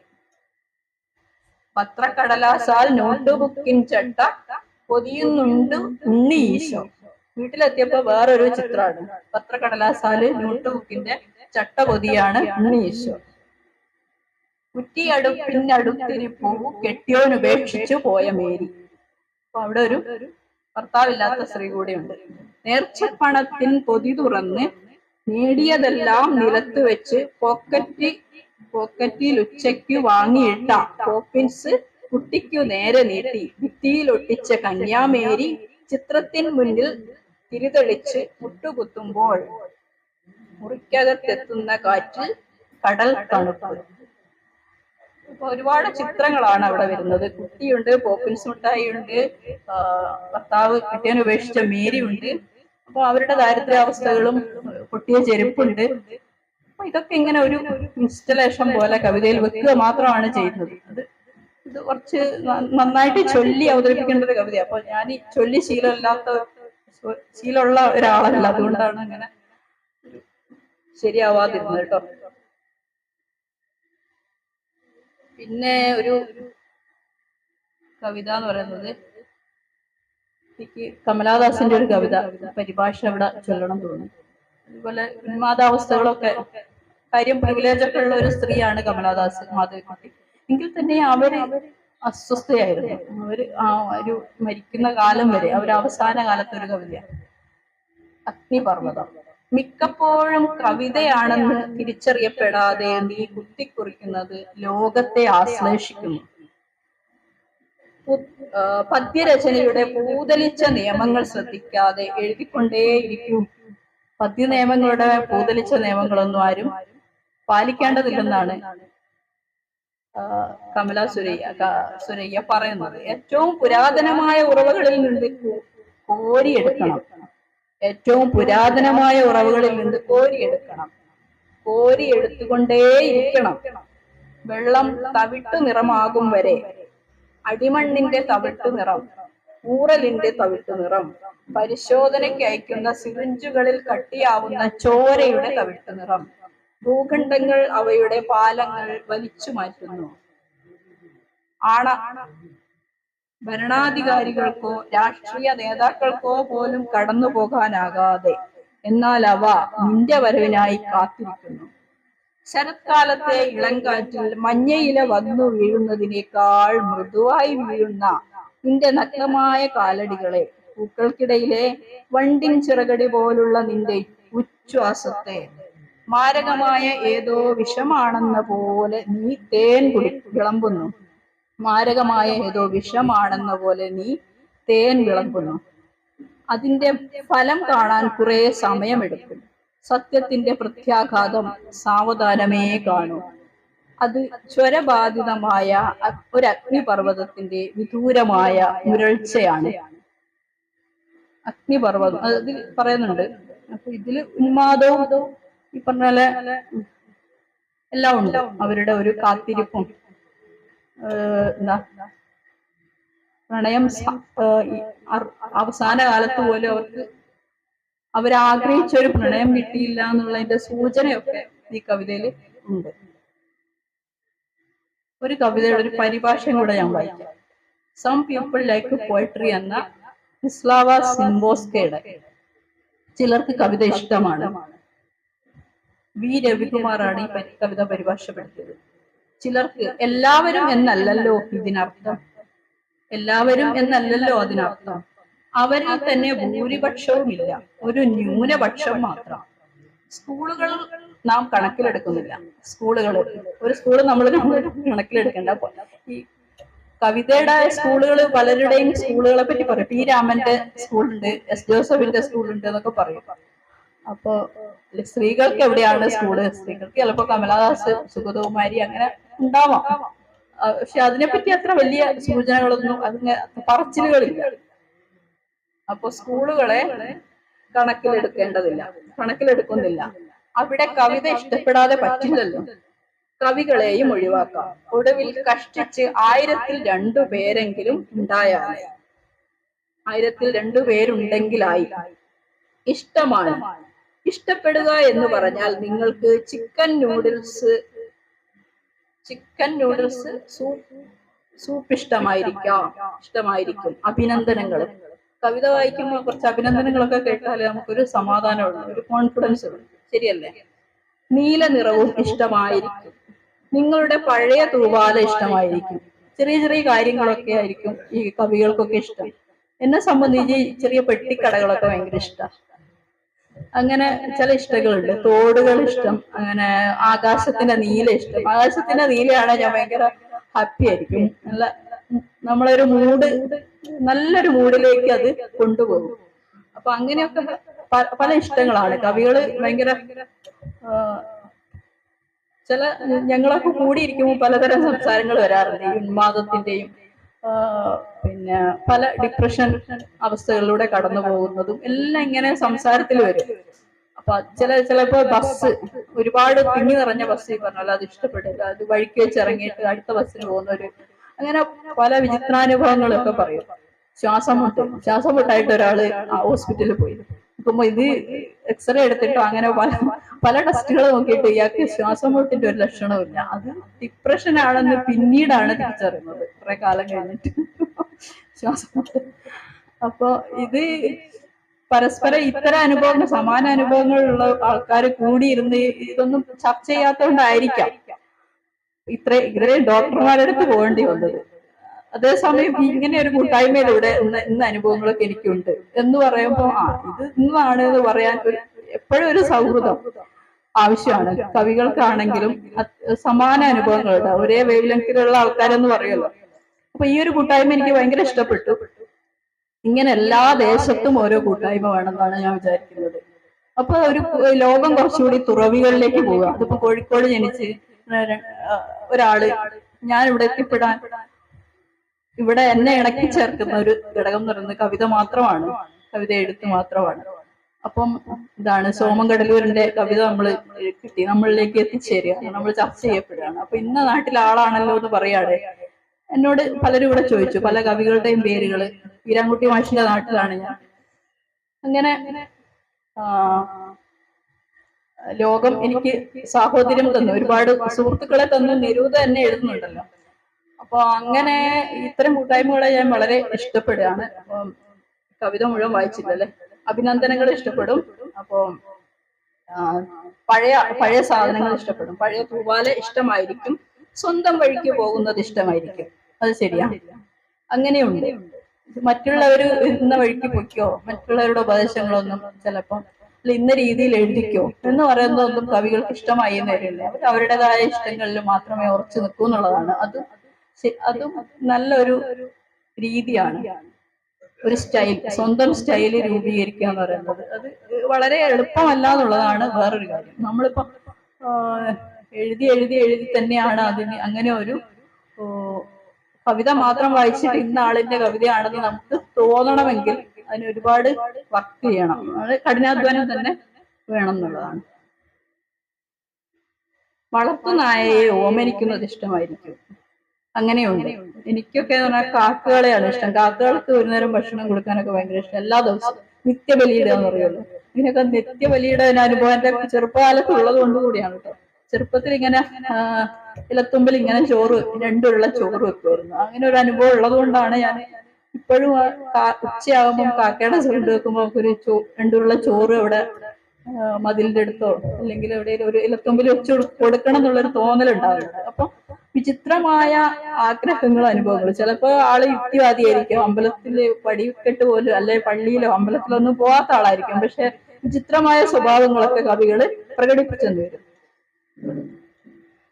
പത്രക്കടലാസാൽ നോട്ട്ബുക്കിൻ ചട്ട പൊതിയുന്നുണ്ട് ഉണ്ണി ഈശോ. വീട്ടിലെത്തിയപ്പോ വേറൊരു ചിത്രമാണ്. പത്രക്കടലാസാല് നോട്ട്ബുക്കിന്റെ ചട്ട പൊതിയാണ് ഉണ്ണി ഈശോ. കുറ്റിയടുപ്പിനടുത്തിരിപ്പൂ കെട്ടിയോനുപേക്ഷിച്ചു പോയ മേരി. അപ്പൊ അവിടെ ഒരു ഭർത്താവില്ലാത്ത സ്ത്രീ കൂടിയുണ്ട്. നേർച്ചപ്പണത്തിൻ പൊതി തുറന്ന് നേടിയതെല്ലാം നിലത്ത് വെച്ച് പോക്കറ്റിൽ ഉച്ചയ്ക്കു വാങ്ങിയിട്ട പോപ്പിൻസ് കുട്ടിക്കു നേരെ നീട്ടി, ഭിത്തിയിൽ ഒട്ടിച്ച കന്യാമേരി ചിത്രത്തിൻ മുന്നിൽ തിരിതെളിച്ച് മുട്ടുകുത്തുമ്പോൾ മുറിക്കകത്തെത്തുന്ന കാറ്റിൽ കടൽ തണുപ്പ്. അപ്പൊ ഒരുപാട് ചിത്രങ്ങളാണ് അവിടെ വരുന്നത്. കുട്ടിയുണ്ട്, പോപ്പിൻസ് മിഠായി ഉണ്ട്, ഭർത്താവ് കെട്ടിയവനെ ഉപേക്ഷിച്ച മേരി ഉണ്ട്. അപ്പൊ അവരുടെ ദാരിദ്ര്യാവസ്ഥകളും പൊട്ടിയ ചെരുപ്പുണ്ട്. അപ്പൊ ഇതൊക്കെ ഇങ്ങനെ ഒരു ഇൻസ്റ്റലേഷൻ പോലെ കവിതയിൽ വെക്കുക മാത്രമാണ് ചെയ്യുന്നത്. ഇത് കുറച്ച് നന്നായിട്ട് ചൊല്ലി അവതരിപ്പിക്കേണ്ട ഒരു കവിത. അപ്പൊ ഞാൻ ഈ ചൊല്ലി ശീലമുള്ള ഒരാളല്ല, അതുകൊണ്ടാണ് അങ്ങനെ ശരിയാവാതിരുന്നത് കേട്ടോ. പിന്നെ ഒരു കവിത എന്ന് പറയുന്നത്, എനിക്ക് കമലാദാസിന്റെ ഒരു കവിത പരിഭാഷ ഇവിടെ ചൊല്ലണം തോന്നുന്നു. അതുപോലെ ഉന്മാദാവസ്ഥകളൊക്കെ കാര്യം പ്രിവിലേജൊക്കെ ഉള്ള ഒരു സ്ത്രീയാണ് കമലാദാസ്, മാധവിക്കുട്ടി. എങ്കിൽ തന്നെ അവര് അസ്വസ്ഥയായിരുന്നു. അവര് ഒരു മരിക്കുന്ന കാലം വരെ, അവര് അവസാന കാലത്ത് ഒരു കവിതയാണ് അഗ്നിപർവ്വതം. മിക്കപ്പോഴും കവിതയാണെന്ന് തിരിച്ചറിയപ്പെടാതെ നീ കുത്തിക്കുറിക്കുന്നത് ലോകത്തെ ആശ്ലേഷിക്കുന്നു. പദ്യരചനയുടെ പൂതലിച്ച നിയമങ്ങൾ ശ്രദ്ധിക്കാതെ എഴുതിക്കൊണ്ടേയിരിക്കൂ. പദ്യ നിയമങ്ങളുടെ പൂതലിച്ച നിയമങ്ങളൊന്നും ആരും പാലിക്കേണ്ടതില്ലെന്നാണ് കമല സുരയ്യ പറയുന്നത്. ഏറ്റവും പുരാതനമായ ഉറവകളിൽ നിന്ന് കോരിയെടുക്കണം. ഏറ്റവും പുരാതനമായ ഉറവുകളിൽ നിന്ന് കോരിയെടുക്കണം. കോരിയെടുത്തുകൊണ്ടേയിരിക്കണം. വെള്ളം തവിട്ടു നിറമാകും വരെ. അടിമണ്ണിന്റെ തവിട്ടു നിറം, ഊറലിന്റെ തവിട്ടു നിറം, പരിശോധനയ്ക്ക് അയക്കുന്ന സിറിഞ്ചുകളിൽ കട്ടിയാവുന്ന ചോരയുടെ തവിട്ടു നിറം. ഭൂഖണ്ഡങ്ങൾ അവയുടെ പാലങ്ങൾ വലിച്ചു മാറ്റുന്നു. ഭരണാധികാരികൾക്കോ രാഷ്ട്രീയ നേതാക്കൾക്കോ പോലും കടന്നു പോകാനാകാതെ. എന്നാൽ അവ നിന്റെ വരവിനായി കാത്തിരിക്കുന്നു. ശരത്കാലത്തെ ഇളങ്കാറ്റിൽ മഞ്ഞയില വന്നു വീഴുന്നതിനേക്കാൾ മൃദുവായി വീഴുന്ന നിന്റെ നഗ്നമായ കാലടികളെ, പൂക്കൾക്കിടയിലെ വണ്ടിൻ ചിറകടി പോലുള്ള നിന്റെ ഉച്ഛ്വാസത്തെ, മാരകമായ ഏതോ വിഷമാണെന്ന പോലെ നീ തേൻ വിളമ്പുന്നു. മാരകമായ ഏതോ വിഷമാണെന്ന പോലെ നീ തേൻ വിളമ്പുന്നു. അതിന്റെ ഫലം കാണാൻ കുറെ സമയമെടുക്കും. സത്യത്തിന്റെ പ്രത്യാഘാതം സാവധാനമേ കാണൂ. അത് ജ്വരബാധിതമായ ഒരു അഗ്നിപർവ്വതത്തിന്റെ വിദൂരമായ മുരൾച്ചയാണ്. അഗ്നിപർവ്വതം അതിൽ പറയുന്നുണ്ട്. അപ്പൊ ഇതില് ഉന്മാദവും ഈ പറഞ്ഞ പോലെ എല്ലാം ഉണ്ട്. അവരുടെ ഒരു കാത്തിരിപ്പും എന്താ പ്രണയം അവസാന കാലത്ത് പോലും അവരാഗ്രഹിച്ച ഒരു പ്രണയം കിട്ടിയില്ല എന്നുള്ളതിന്റെ സൂചനയൊക്കെ ഈ കവിതയിൽ ഉണ്ട്. ഒരു കവിതയുടെ ഒരു പരിഭാഷയും കൂടെ ഞാൻ വായിക്കാം. സം പീപ്പിൾ ലൈക്ക് പോയട്രി എന്ന വിസ്ലാവ സിംബോസ്കയുടെ. ചിലർക്ക് കവിത ഇഷ്ടമാണ്. വി രവികുമാറാണ് ഈ കവിത പരിഭാഷപ്പെടുത്തിയത്. ചിലർക്ക് എല്ലാവരും എന്നല്ലല്ലോ ഇതിനർത്ഥം. എല്ലാവരും എന്നല്ലല്ലോ അതിനർത്ഥം. അവരിൽ തന്നെ ഭൂരിപക്ഷവുമില്ല, ഒരു ന്യൂനപക്ഷം മാത്രം. സ്കൂളുകൾ നാം കണക്കിലെടുക്കുന്നില്ല. ഒരു സ്കൂള് നമ്മൾ കണക്കിലെടുക്കേണ്ട. ഈ കവിതയുടെ സ്കൂളുകൾ, പലരുടെയും സ്കൂളുകളെ പറ്റി പറയും. പി രാമന്റെ സ്കൂളുണ്ട്, എസ് ജോസഫിന്റെ സ്കൂളുണ്ട് എന്നൊക്കെ പറയും. അപ്പൊ സ്ത്രീകൾക്ക് എവിടെയാണ് സ്കൂള്? സ്ത്രീകൾക്ക് ചിലപ്പോ കമലഹാസ്, സുഗതകുമാരി അങ്ങനെ ഉണ്ടാവാം. പക്ഷെ അതിനെപ്പറ്റി അത്ര വലിയ സൂചനകളൊന്നും, അതിന് പറച്ചിലുകളില്ല. അപ്പൊ സ്കൂളുകളെ കണക്കിലെടുക്കുന്നില്ല. അവിടെ കവിത ഇഷ്ടപ്പെടാതെ പറ്റില്ലല്ലോ. കവികളെയും ഒഴിവാക്കാം. ഒടുവിൽ കഷ്ടിച്ച് 1000-ൽ 2 പേരെങ്കിലും ഉണ്ടായാലേ. 1000-ൽ 2 പേരുണ്ടെങ്കിലായി. ഇഷ്ടമാണ്. ഇഷ്ടപ്പെടുക എന്ന് പറഞ്ഞാൽ നിങ്ങൾക്ക് ചിക്കൻ നൂഡിൽസ് സൂപ്പ് ഇഷ്ടമായിരിക്കും. അഭിനന്ദനങ്ങളും. കവിത വായിക്കുമ്പോൾ കുറച്ച് അഭിനന്ദനങ്ങളൊക്കെ കേട്ടാൽ നമുക്കൊരു സമാധാനമുണ്ട്, ഒരു കോൺഫിഡൻസ് ഉണ്ട്. ശരിയല്ലേ? നീല നിറവും ഇഷ്ടമായിരിക്കും. നിങ്ങളുടെ പഴയ തൂവാല ഇഷ്ടമായിരിക്കും. ചെറിയ ചെറിയ കാര്യങ്ങളൊക്കെ ആയിരിക്കും ഈ കവികൾക്കൊക്കെ ഇഷ്ടം. എന്നെ സംബന്ധിച്ച് ചെറിയ പെട്ടിക്കടകളൊക്കെ ഭയങ്കര ഇഷ്ടമാണ്. അങ്ങനെ ചില ഇഷ്ടങ്ങളുണ്ട്. തോടുകൾ ഇഷ്ടം, അങ്ങനെ ആകാശത്തിന്റെ നീല ഇഷ്ടം. ആകാശത്തിന്റെ നീലയാണ് ഞാൻ ഭയങ്കര ഹാപ്പി ആയിരിക്കും. നമ്മളൊരു നല്ലൊരു മൂഡിലേക്ക് അത് കൊണ്ടുപോകും. അപ്പൊ അങ്ങനെയൊക്കെ പല ഇഷ്ടങ്ങളാണ്. കവികള് ഭയങ്കര ഞങ്ങളൊക്കെ കൂടിയിരിക്കുമ്പോൾ പലതരം സംസാരങ്ങൾ വരാറുണ്ട്. ഈ ഉന്മാദത്തിന്റെയും പിന്നെ പല ഡിപ്രഷൻ അവസ്ഥകളിലൂടെ കടന്നു പോകുന്നതും എല്ലാം ഇങ്ങനെ സംസാരത്തിൽ വരും. അപ്പൊ ചിലപ്പോ ബസ് ഒരുപാട് തിങ്ങി നിറഞ്ഞ ബസ് പറഞ്ഞാൽ അത് ഇഷ്ടപ്പെടില്ല. അത് വഴിക്ക് വെച്ച് ഇറങ്ങിയിട്ട് അടുത്ത ബസ്സിന് പോകുന്നവര്, അങ്ങനെ പല വിചിത്രാനുഭവങ്ങളൊക്കെ പറയും. ശ്വാസം മുട്ടായിട്ട് ഒരാള് ഹോസ്പിറ്റലിൽ പോയി നോക്കുമ്പോ ഇത് എക്സ്റേ എടുത്തിട്ടോ അങ്ങനെ പല ടെസ്റ്റുകൾ നോക്കിയിട്ട് ഇയാൾക്ക് ശ്വാസം മുട്ടിന്റെ ഒരു ലക്ഷണമില്ല. അത് ഡിപ്രഷൻ ആണെന്ന് പിന്നീടാണ് തിരിച്ചറിയുന്നത്, കുറെ കാലം കഴിഞ്ഞിട്ട്. ശ്വാസം മുട്ട്. അപ്പൊ ഇത് പരസ്പരം ഇത്തരം അനുഭവങ്ങൾ, സമാന അനുഭവങ്ങളുള്ള ആൾക്കാർ കൂടിയിരുന്ന് ഇതൊന്നും ചർച്ച ചെയ്യാത്തതുകൊണ്ടായിരിക്കാം ഇത്രയും ഡോക്ടർമാരുടെ അടുത്ത് പോകേണ്ടി വന്നത്. അതേസമയം ഇങ്ങനെ ഒരു കൂട്ടായ്മയിലൂടെ ഇന്ന് അനുഭവങ്ങളൊക്കെ എനിക്കുണ്ട് എന്ന് പറയുമ്പോ ഇത് ഇന്നാണ് എന്ന് പറയാൻ എപ്പോഴും ഒരു സൗഹൃദം ആവശ്യമാണ്. കവികൾക്കാണെങ്കിലും സമാന അനുഭവങ്ങളുണ്ട്, ഒരേ വേവ് ലെങ്തിലുള്ള ആൾക്കാരെന്ന് പറയുമല്ലോ. അപ്പൊ ഈ ഒരു കൂട്ടായ്മ എനിക്ക് ഭയങ്കര ഇഷ്ടപ്പെട്ടു. ഇങ്ങനെ എല്ലാ ദേശത്തും ഓരോ കൂട്ടായ്മ വേണമെന്നാണ് ഞാൻ വിചാരിക്കുന്നത്. അപ്പൊ ഒരു ലോകം കുറച്ചുകൂടി തുറവികളിലേക്ക് പോവുക. അതിപ്പോ കോഴിക്കോട് ജനിച്ച് ഒരാള് ഞാൻ ഇവിടെ എത്തിപ്പെടാൻ ഇവിടെ എന്നെ ഇണക്കി ചേർക്കുന്ന ഒരു ഘടകം എന്ന് പറയുന്നത് കവിത മാത്രമാണ്. കവിത എഴുത്ത് മാത്രമാണ്. അപ്പം ഇതാണ് സോമൻ കവിത നമ്മൾ കിട്ടി, നമ്മളിലേക്ക് എത്തിച്ചേരുകയാണ്, നമ്മൾ ചർച്ച ചെയ്യപ്പെടുകയാണ്. അപ്പൊ ഇന്ന നാട്ടിലെ ആളാണല്ലോ എന്ന് പറയാതെ എന്നോട് പലരും ഇവിടെ ചോദിച്ചു, പല കവികളുടെയും പേരുകള്. വീരാൻകുട്ടി മാഷിന്റെ നാട്ടിലാണ് ഞാൻ. അങ്ങനെ ലോകം എനിക്ക് സാഹോദര്യം തന്നു, ഒരുപാട് സുഹൃത്തുക്കളെ തന്നു. നിരൂത തന്നെ എഴുതുന്നുണ്ടല്ലോ. അപ്പൊ അങ്ങനെ ഇത്തരം കൂട്ടായ്മകളെ ഞാൻ വളരെ ഇഷ്ടപ്പെടുകയാണ്. അപ്പം കവിത മുഴുവൻ വായിച്ചില്ലല്ലേ, അഭിനന്ദനങ്ങൾ ഇഷ്ടപ്പെടും. അപ്പൊ പഴയ സാധനങ്ങൾ ഇഷ്ടപ്പെടും. പഴയ തൂവാല ഇഷ്ടമായിരിക്കും, സ്വന്തം വഴിക്ക് പോകുന്നത് ഇഷ്ടമായിരിക്കും. അത് ശരിയാണ്, അങ്ങനെയുണ്ട്. മറ്റുള്ളവർ ഇന്ന വഴിക്ക് പൊയ്ക്കോ, മറ്റുള്ളവരുടെ ഉപദേശങ്ങളൊന്നും ചിലപ്പം ഇന്ന രീതിയിൽ എഴുതിക്കോ എന്ന് പറയുന്നതൊന്നും കവികൾക്ക് ഇഷ്ടമായി എന്ന് വരില്ല. അവർ അവരുടേതായ ഇഷ്ടങ്ങളിൽ മാത്രമേ ഉറച്ചു നിൽക്കൂ എന്നുള്ളതാണ്. അതും നല്ലൊരു രീതിയാണ്. ഒരു സ്റ്റൈൽ, സ്വന്തം സ്റ്റൈല് രൂപീകരിക്കുക എന്ന് പറയുന്നത് അത് വളരെ എളുപ്പമല്ല എന്നുള്ളതാണ് വേറൊരു കാര്യം. നമ്മളിപ്പോ എഴുതി എഴുതി എഴുതി തന്നെയാണ് അതിന് അങ്ങനെ ഒരു കവിത മാത്രം വായിച്ചിട്ട് ഇന്ന ആളിന്റെ കവിതയാണെന്ന് നമുക്ക് തോന്നണമെങ്കിൽ അതിന് ഒരുപാട് വർക്ക് ചെയ്യണം, അത് കഠിനാധ്വാനം തന്നെ വേണം എന്നുള്ളതാണ്. വളർത്തുനായയെ ഓമനിക്കുന്നത് ഇഷ്ടമായിരിക്കും, അങ്ങനെയുണ്ട്. എനിക്കൊക്കെ എന്ന് പറഞ്ഞാൽ കാക്കകളെയാണ് ഇഷ്ടം. കാക്കകൾക്ക് ഒരു നേരം ഭക്ഷണം കൊടുക്കാനൊക്കെ ഭയങ്കര ഇഷ്ടം. എല്ലാ ദിവസവും നിത്യബലിയിടുക എന്ന് പറയുമല്ലോ, ഇതിനൊക്കെ നിത്യബലിയുടെ അനുഭവം എന്റെ ചെറുപ്പകാലത്ത് ഉള്ളത് കൊണ്ട് കൂടിയാണ് കേട്ടോ. ചെറുപ്പത്തിൽ ഇങ്ങനെ ഇലത്തുമ്പിൽ ഇങ്ങനെ രണ്ടുള്ള ചോറ് വെക്കുമായിരുന്നു. അങ്ങനെ ഒരു അനുഭവം ഉള്ളത് കൊണ്ടാണ് ഞാൻ ഇപ്പോഴും ഉച്ചയാകുമ്പോൾ കാക്കയുടെ സൗണ്ട് വെക്കുമ്പോൾ നമുക്കൊരു രണ്ടുള്ള ചോറ് അവിടെ മതിലിന്റെ അടുത്തോ അല്ലെങ്കിൽ എവിടെയെങ്കിലും ഒരു ഇലത്തുമ്പിൽ വെച്ച് കൊടുക്കണം എന്നുള്ളൊരു തോന്നലുണ്ടാവുന്നുണ്ട്. അപ്പൊ വിചിത്രമായ ആഗ്രഹങ്ങളും അനുഭവങ്ങളും. ചിലപ്പോ ആള് യുക്തിവാദിയായിരിക്കും, അമ്പലത്തില് പടിക്കെട്ട് പോലും അല്ലെ പള്ളിയിലോ അമ്പലത്തിലോ ഒന്നും പോവാത്ത ആളായിരിക്കും, പക്ഷെ വിചിത്രമായ സ്വഭാവങ്ങളൊക്കെ കവികള് പ്രകടിപ്പിച്ചെന്ന് വരും.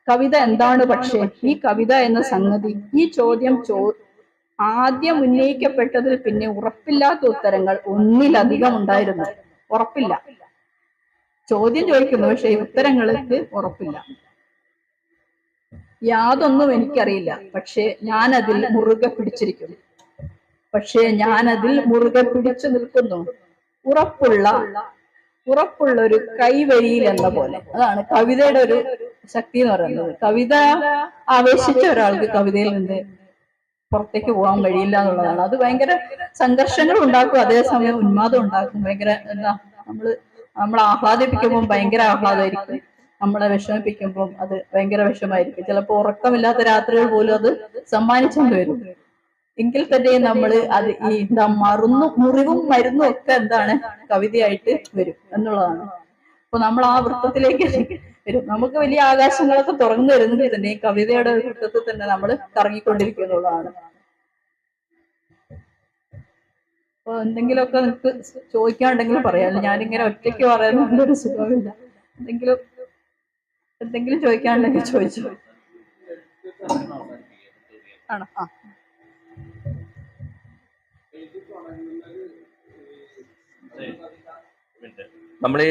കവിത എന്താണ് പക്ഷേ ഈ കവിത എന്ന സംഗതി? ഈ ചോദ്യം ആദ്യം ഉന്നയിക്കപ്പെട്ടതിൽ പിന്നെ ഉറപ്പില്ലാത്ത ഉത്തരങ്ങൾ ഒന്നിലധികം ഉണ്ടായിരുന്നു. ഉറപ്പില്ല, ചോദ്യം ചോദിക്കുന്നു പക്ഷെ ഉത്തരങ്ങൾക്ക് ഉറപ്പില്ല. യാതൊന്നും എനിക്കറിയില്ല, പക്ഷെ ഞാനതിൽ മുറുകെ പിടിച്ചിരിക്കുന്നു. മുറുകെ പിടിച്ചു നിൽക്കുന്നു, ഉറപ്പുള്ള ഒരു കൈവരിയിൽ എന്ന പോലെ. അതാണ് കവിതയുടെ ഒരു ശക്തി എന്ന് പറയുന്നത്. കവിത ആവേശിച്ച ഒരാൾക്ക് കവിതയിൽ നിന്ന് പുറത്തേക്ക് പോകാൻ കഴിയില്ല എന്നുള്ളതാണ്. അത് ഭയങ്കര സംഘർഷങ്ങൾ ഉണ്ടാക്കും, അതേസമയം ഉന്മാദം ഉണ്ടാക്കും. ഭയങ്കര നമ്മൾ ആഹ്ലാദിപ്പിക്കുമ്പോൾ ഭയങ്കര ആഹ്ലാദമായിരിക്കും, നമ്മളെ വിഷമിപ്പിക്കുമ്പോൾ അത് ഭയങ്കര വിഷമായിരിക്കും. ചിലപ്പോൾ ഉറക്കമില്ലാത്ത രാത്രികൾ പോലും അത് സമ്മാനിച്ചുകൊണ്ട് വരും. എങ്കിൽ തന്നെ നമ്മൾ അത് മുറിവും മരുന്നും ഒക്കെ എന്താണ് കവിതയായിട്ട് വരും എന്നുള്ളതാണ്. അപ്പൊ നമ്മൾ ആ വൃത്തത്തിലേക്ക് വരും. നമുക്ക് വലിയ ആകാശങ്ങളൊക്കെ തുറന്നു വരുന്നെങ്കിൽ തന്നെ ഈ കവിതയുടെ വൃത്തത്തിൽ തന്നെ നമ്മൾ കറങ്ങിക്കൊണ്ടിരിക്കും എന്നുള്ളതാണ്. അപ്പൊ എന്തെങ്കിലുമൊക്കെ നിങ്ങൾക്ക് ചോദിക്കാനുണ്ടെങ്കിലും പറയാമല്ലോ. ഞാനിങ്ങനെ ഒറ്റയ്ക്ക് പറയുന്ന ഒരു സുഖമില്ല. എന്തെങ്കിലും ചോദിക്കാനുണ്ടെങ്കിൽ ചോദിച്ചു. ആണോ? നമ്മള്